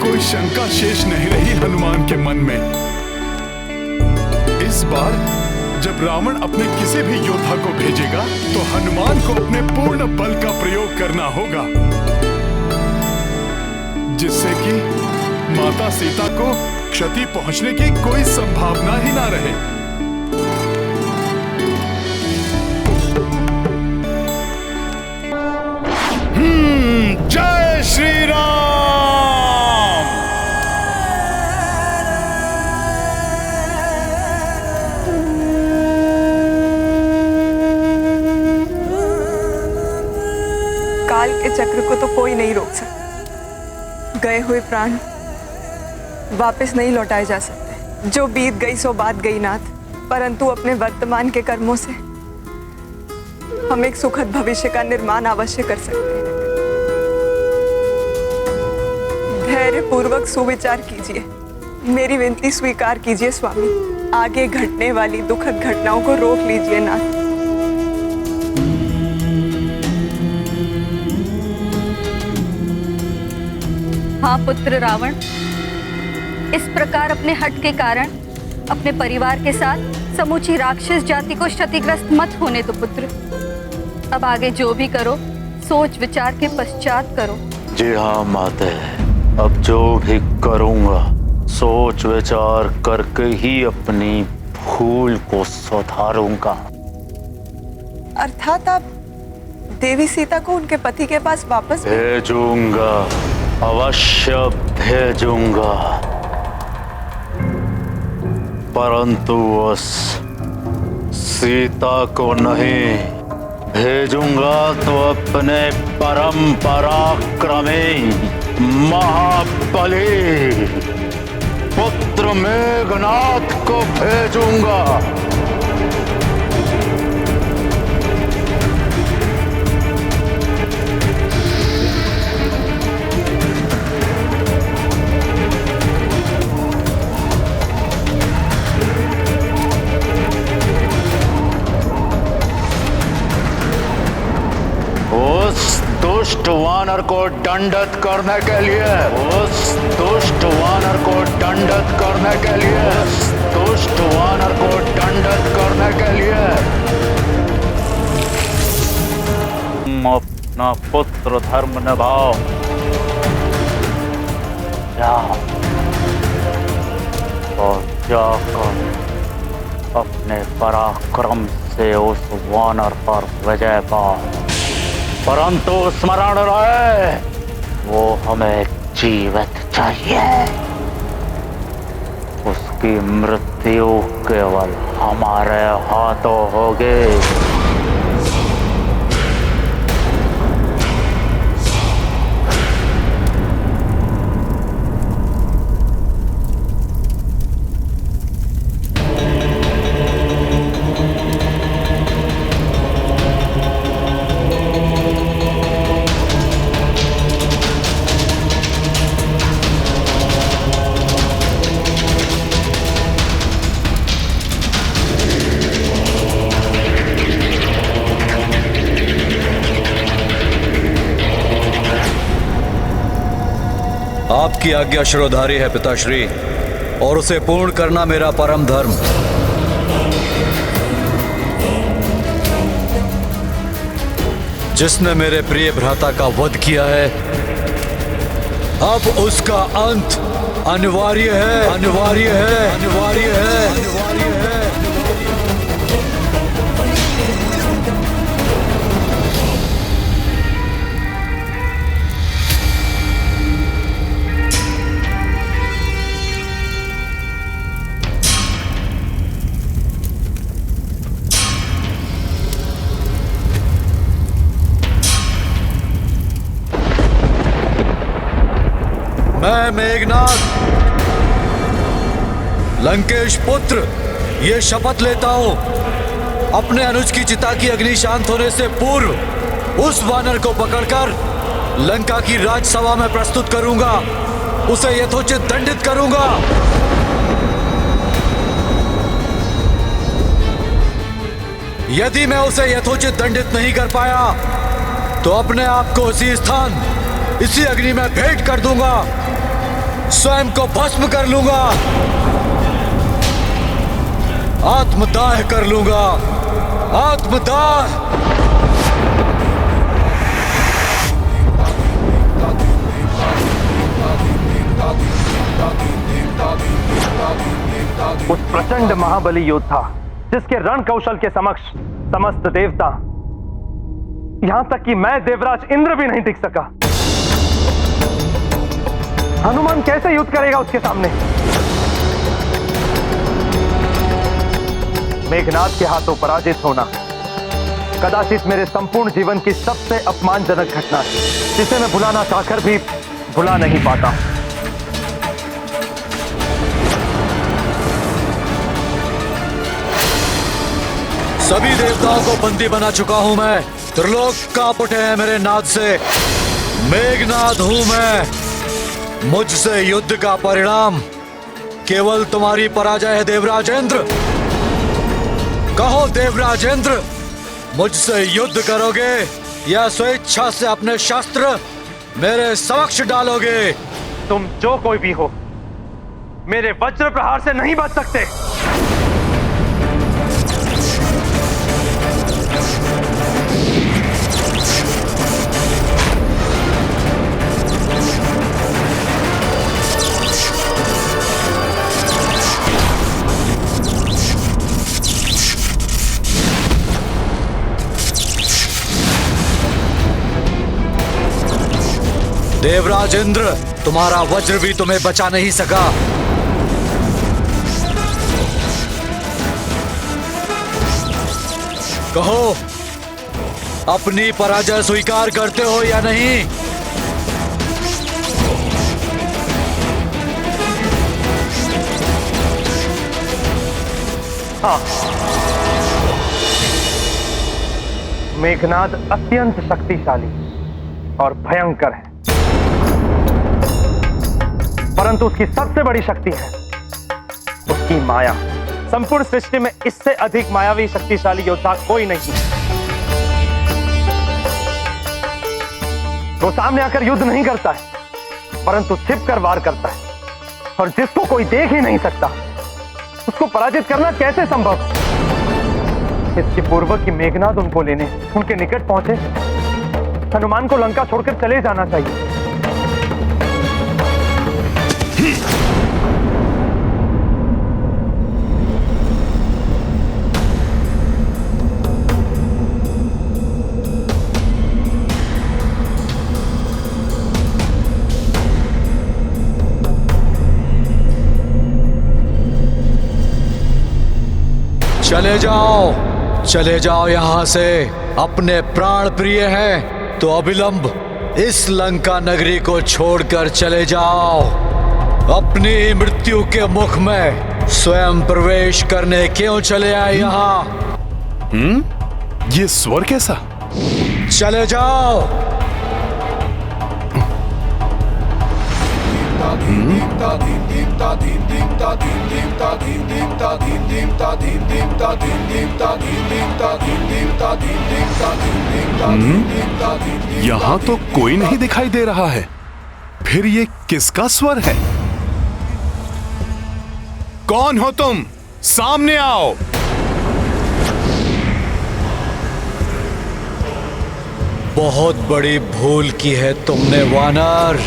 कोई शंका शेष नहीं रही हनुमान के मन में। इस बार जब रावण अपने किसी भी योद्धा को भेजेगा तो हनुमान को अपने पूर्ण बल का प्रयोग करना होगा, जिससे कि माता सीता को क्षति पहुंचने की कोई संभावना ही ना रहे। जय श्री राम। काल के चक्र को तो कोई नहीं रोक सकता। गए हुए प्राण वापस नहीं लौटाए जा सकते। जो बीत गई सो बात गई नाथ, परंतु अपने वर्तमान के कर्मों से हम एक सुखद भविष्य का निर्माण अवश्य कर सकते हैं। धैर्य पूर्वक सुविचार कीजिए, मेरी विनती स्वीकार कीजिए स्वामी। आगे घटने वाली दुखद घटनाओं को रोक लीजिए नाथ। हाँ पुत्र रावण, इस प्रकार अपने हट के कारण अपने परिवार के साथ समूची राक्षस जाति को क्षतिग्रस्त मत होने दो पुत्र। अब आगे जो भी करो सोच विचार के पश्चात करो। जी हाँ माते, अब जो भी करूंगा सोच विचार करके ही अपनी भूल को सुधारूंगा। अर्थात आप देवी सीता को उनके पति के पास वापस भेजूंगा, अवश्य भेजूंगा, परंतु उस सीता को नहीं भेजूंगा तो अपने परम पराक्रमी महाबली पुत्र मेघनाथ को भेजूंगा। उस दुष्ट वानर को दंडित करने के लिए, उस दुष्ट वानर को दंडित करने के लिए, उस दुष्ट वानर को दंडित करने के लिए तुम अपना पुत्र धर्म निभाओ। जाओ और जाकर अपने पराक्रम से उस वानर पर विजय पाओ। परंतु स्मरण रहे, वो हमें जीवित चाहिए। उसकी मृत्यु केवल हमारे हाथों होगी। आपकी आज्ञा शिरोधारी है पिताश्री, और उसे पूर्ण करना मेरा परम धर्म। जिसने मेरे प्रिय भ्राता का वध किया है, अब उसका अंत अनिवार्य है, अनिवार्य है, अनिवार्य है, अनिवार्य है। मैं मेघनाथ लंकेश पुत्र ये शपथ लेता हूं, अपने अनुज की चिता की अग्नि शांत होने से पूर्व उस वानर को पकड़कर लंका की राजसभा में प्रस्तुत करूंगा, उसे यथोचित दंडित करूंगा। यदि मैं उसे यथोचित दंडित नहीं कर पाया तो अपने आप को इसी स्थान, इसी अग्नि में भेंट कर दूंगा, स्वयं को भस्म कर लूंगा, आत्मदाह कर लूंगा, आत्मदाह। उस प्रचंड महाबली योद्धा जिसके रण कौशल के समक्ष समस्त देवता, यहां तक कि मैं देवराज इंद्र भी नहीं टिक सका। हनुमान कैसे युद्ध करेगा उसके सामने? मेघनाथ के हाथों पराजित होना कदाचित मेरे संपूर्ण जीवन की सबसे अपमानजनक घटना है, जिसे मैं भुलाना चाहकर भी भुला नहीं पाता। सभी देवताओं को बंदी बना चुका हूं मैं, त्रिलोक कांप उठे हैं मेरे नाद से। मेघनाथ हूं मैं, मुझसे युद्ध का परिणाम केवल तुम्हारी पराजय है देवराजेंद्र। कहो देवराजेंद्र, मुझसे युद्ध करोगे या स्वेच्छा से अपने शस्त्र मेरे समक्ष डालोगे? तुम जो कोई भी हो, मेरे वज्र प्रहार से नहीं बच सकते। देवराज इंद्र, तुम्हारा वज्र भी तुम्हें बचा नहीं सका। कहो, अपनी पराजय स्वीकार करते हो या नहीं? हाँ, मेघनाद अत्यंत शक्तिशाली और भयंकर है, परंतु उसकी सबसे बड़ी शक्ति है उसकी माया। संपूर्ण सृष्टि में इससे अधिक मायावी शक्तिशाली योद्धा कोई नहीं। वो सामने आकर युद्ध नहीं करता है, परंतु छिपकर वार करता है, और जिसको कोई देख ही नहीं सकता उसको पराजित करना कैसे संभव? इसके पूर्व की मेघनाद उनको लेने उनके निकट पहुंचे, हनुमान को लंका छोड़कर चले जाना चाहिए। चले जाओ यहां से। अपने प्राण प्रिय हैं तो अविलंब इस लंका नगरी को छोड़कर चले जाओ। अपनी मृत्यु के मुख में स्वयं प्रवेश करने क्यों चले आए यहाँ? ये स्वर कैसा? चले जाओ। यहाँ तो कोई नहीं दिखाई दे रहा है, फिर ये किसका स्वर है? कौन हो तुम? सामने आओ। बहुत बड़ी भूल की है तुमने वानर।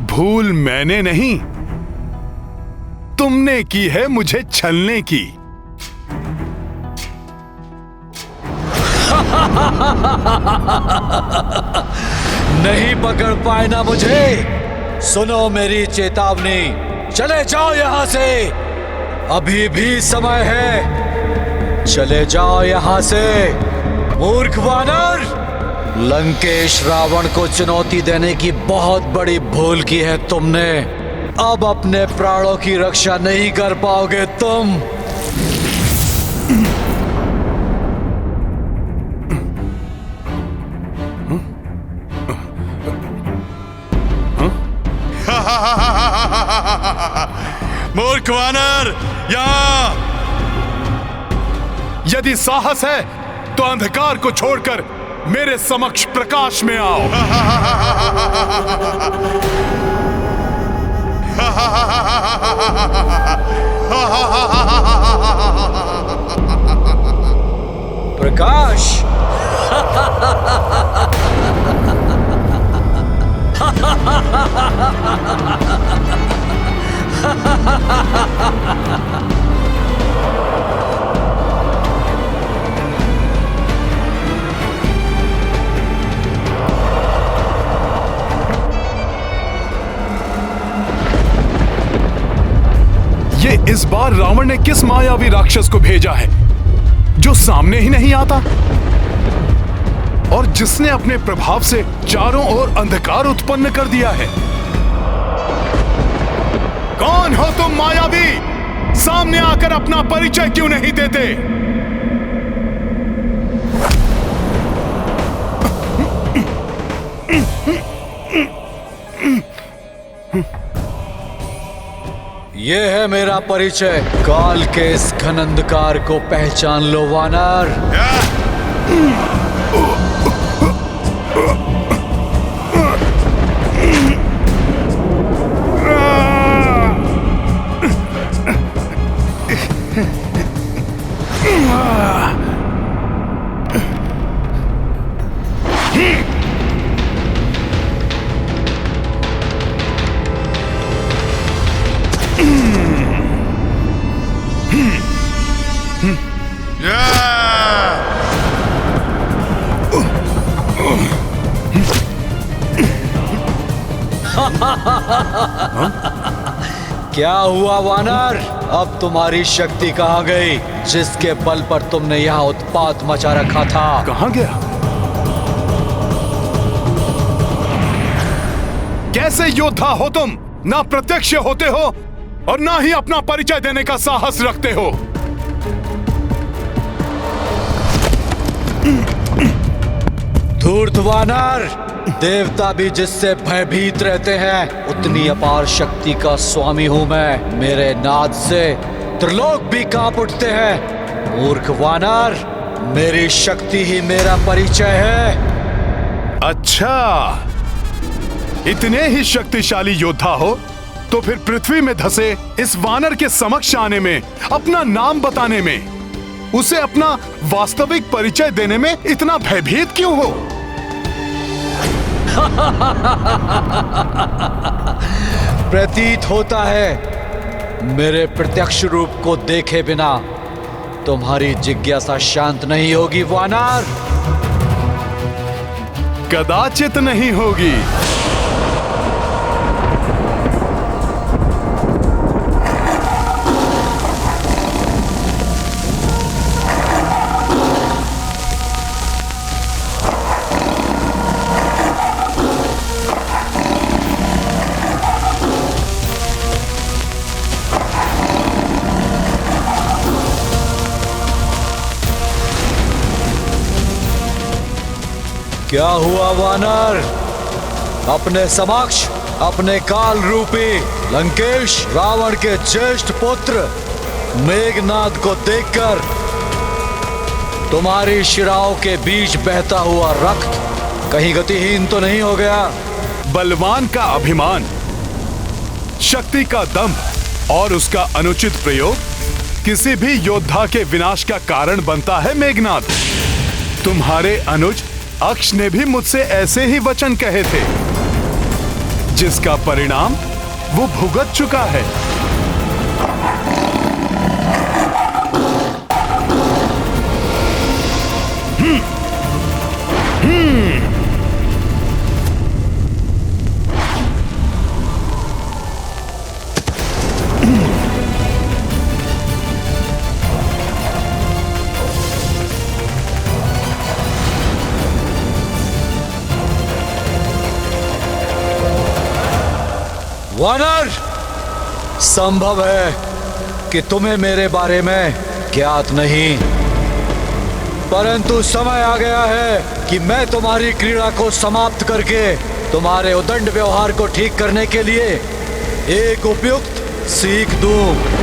भूल मैंने नहीं, तुमने की है मुझे छलने की। नहीं पकड़ पाए ना मुझे। सुनो मेरी चेतावनी, चले जाओ यहां से, अभी भी समय है। चले जाओ यहां से मूर्ख वानर। लंकेश रावण को चुनौती देने की बहुत बड़ी भूल की है तुमने। अब अपने प्राणों की रक्षा नहीं कर पाओगे तुम। मूर्ख वानर, यहाँ! यदि साहस है तो अंधकार को छोड़कर मेरे समक्ष प्रकाश में आओ। प्रकाश? ये इस बार रावण ने किस मायावी राक्षस को भेजा है जो सामने ही नहीं आता और जिसने अपने प्रभाव से चारों ओर अंधकार उत्पन्न कर दिया है? कौन हो तुम मायावी? सामने आकर अपना परिचय क्यों नहीं देते? ये है मेरा परिचय। काल के इस घन अंधकार को पहचान लो वानर। क्या हुआ वानर? अब तुम्हारी शक्ति कहाँ गई जिसके बल पर तुमने यहाँ उत्पात मचा रखा था? कहाँ गया? कैसे योद्धा हो तुम? ना प्रत्यक्ष होते हो और ना ही अपना परिचय देने का साहस रखते हो। धूर्त वानर, देवता भी जिससे भयभीत रहते हैं उतनी अपार शक्ति का स्वामी हूं मैं। मेरे नाद से त्रिलोक भी कांप उठते हैं। मूर्ख वानर, मेरी शक्ति ही मेरा परिचय है। अच्छा, इतने ही शक्तिशाली योद्धा हो तो फिर पृथ्वी में धसे इस वानर के समक्ष आने में, अपना नाम बताने में, उसे अपना वास्तविक परिचय देने में इतना भयभीत क्यों हो? प्रतीत होता है मेरे प्रत्यक्ष रूप को देखे बिना तुम्हारी जिज्ञासा शांत नहीं होगी वानर। कदाचित नहीं होगी। क्या हुआ वानर? अपने समक्ष अपने काल रूपी लंकेश रावण के ज्येष्ठ पुत्र मेघनाद को देखकर तुम्हारी शिराओं के बीच बहता हुआ रक्त कहीं गतिहीन तो नहीं हो गया? बलवान का अभिमान, शक्ति का दंभ और उसका अनुचित प्रयोग किसी भी योद्धा के विनाश का कारण बनता है मेघनाद। तुम्हारे अनुज अक्ष ने भी मुझसे ऐसे ही वचन कहे थे, जिसका परिणाम वो भुगत चुका है। वानर, संभव है कि तुम्हें मेरे बारे में ज्ञात नहीं, परंतु समय आ गया है कि मैं तुम्हारी क्रीड़ा को समाप्त करके तुम्हारे उदंड व्यवहार को ठीक करने के लिए एक उपयुक्त सीख दूं।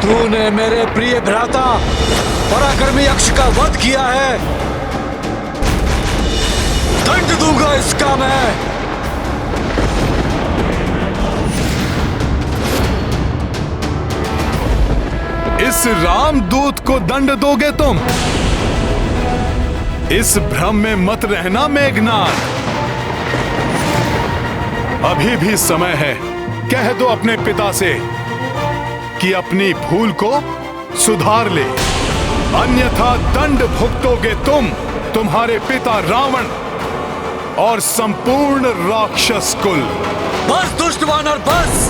तूने मेरे प्रिय भ्राता पराक्रमी यक्ष का वध किया है, दंड दूंगा इसका मैं। इस रामदूत को दंड दोगे तुम? इस भ्रम में मत रहना मेघनाथ। अभी भी समय है, कह दो अपने पिता से कि अपनी भूल को सुधार ले, अन्यथा दंड भुगतोगे तुम, तुम्हारे पिता रावण और संपूर्ण राक्षस कुल। बस दुष्ट वानर बस,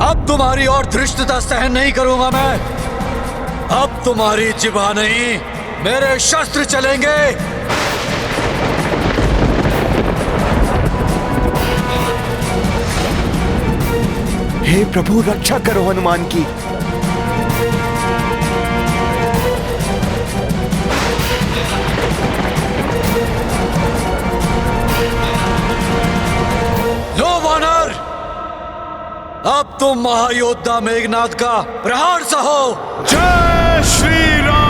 अब तुम्हारी और धृष्टता सहन नहीं करूंगा मैं। अब तुम्हारी जिभा नहीं, मेरे शस्त्र चलेंगे। हे प्रभु, रक्षा करो हनुमान की। लो वानर, अब तुम महायोद्धा मेघनाथ का प्रहार सहो। जय श्री राम।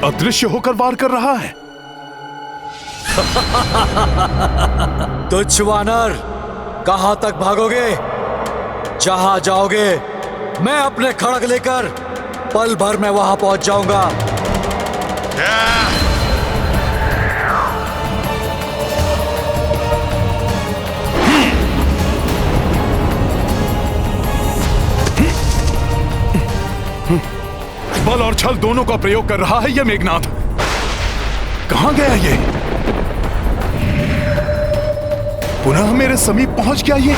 अदृश्य होकर वार कर रहा है। तुच्छ वानर, कहां तक भागोगे? जहां जाओगे मैं अपने खड़ग लेकर पल भर में वहां पहुंच जाऊंगा। बल और छल दोनों का प्रयोग कर रहा है यह मेघनाथ। कहां गया ये? पुनः मेरे समीप पहुंच गया ये।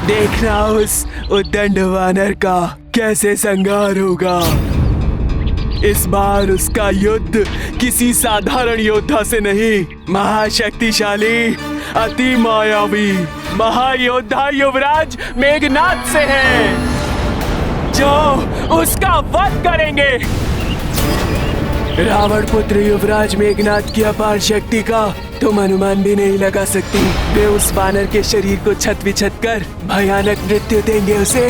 देखना उस उद्दंड वानर का कैसे संहार होगा। इस बार उसका युद्ध किसी साधारण योद्धा से नहीं, महाशक्तिशाली, अति मायावी महायोद्धा युवराज मेघनाथ से है, जो उसका वध करेंगे। रावण पुत्र युवराज मेघनाथ की अपार शक्ति का तुम अनुमान भी नहीं लगा सकती। वे उस वानर के शरीर को छत विछत कर भयानक मृत्यु देंगे उसे।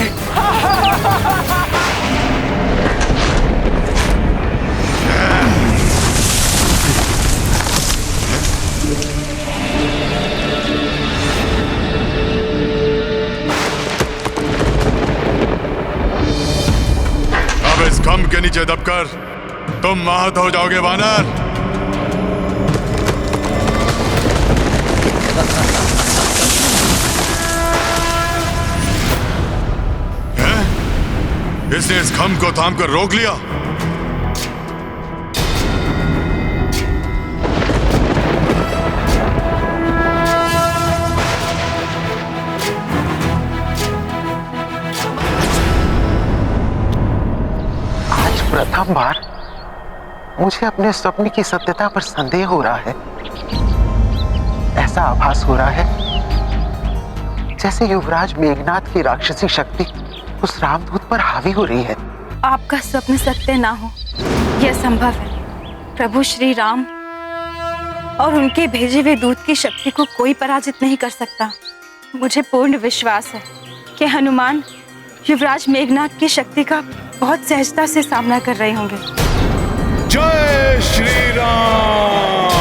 इस खंभ के नीचे दबकर तुम महत हो जाओगे वानर। इसने इस खंभ को थाम कर रोक लिया। प्रथम बार मुझे अपने स्वप्न की सत्यता पर संदेह हो रहा है। ऐसा आभास हो रहा है जैसे युवराज मेघनाथ की राक्षसी शक्ति उस रामदूत पर हावी हो रही है। आपका स्वप्न सत्य ना हो यह संभव है। प्रभु श्री राम और उनके भेजे हुए दूत की शक्ति को कोई पराजित नहीं कर सकता। मुझे पूर्ण विश्वास है कि हनुमान युवराज मेघनाथ की शक्ति का बहुत सहजता से सामना कर रहे होंगे। जय श्री राम।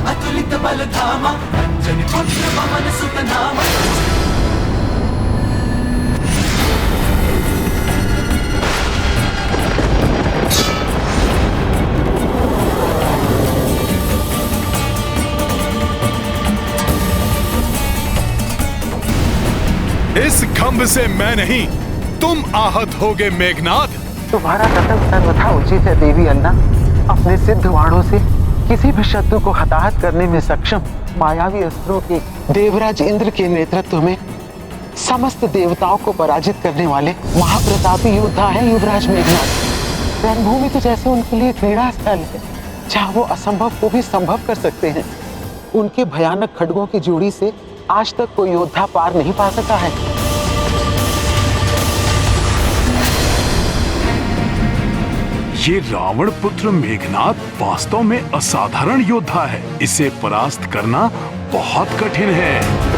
अतुलित बल धामा, अंजनी पुत्र पवन सुत नामा। खंभ से मैं नहीं, तुम आहत होगे मेघनाद। तुम्हारा कथन सर्वथा उचित है देवी अन्ना। अपने सिद्ध वाणों से किसी भी शत्रु को हताहत करने में सक्षम मायावी अस्त्रों के देवराज इंद्र के नेतृत्व में समस्त देवताओं को पराजित करने वाले महाप्रतापी योद्धा है युवराज मेघनाद। रणभूमि तो जैसे उनके लिए क्रीड़ा स्थल है, जहाँ वो असंभव को भी संभव कर सकते हैं। उनके भयानक खड्गों की जोड़ी से आज तक कोई योद्धा पार नहीं पा सका है। ये रावण पुत्र मेघनाद वास्तव में असाधारण योद्धा है। इसे परास्त करना बहुत कठिन है।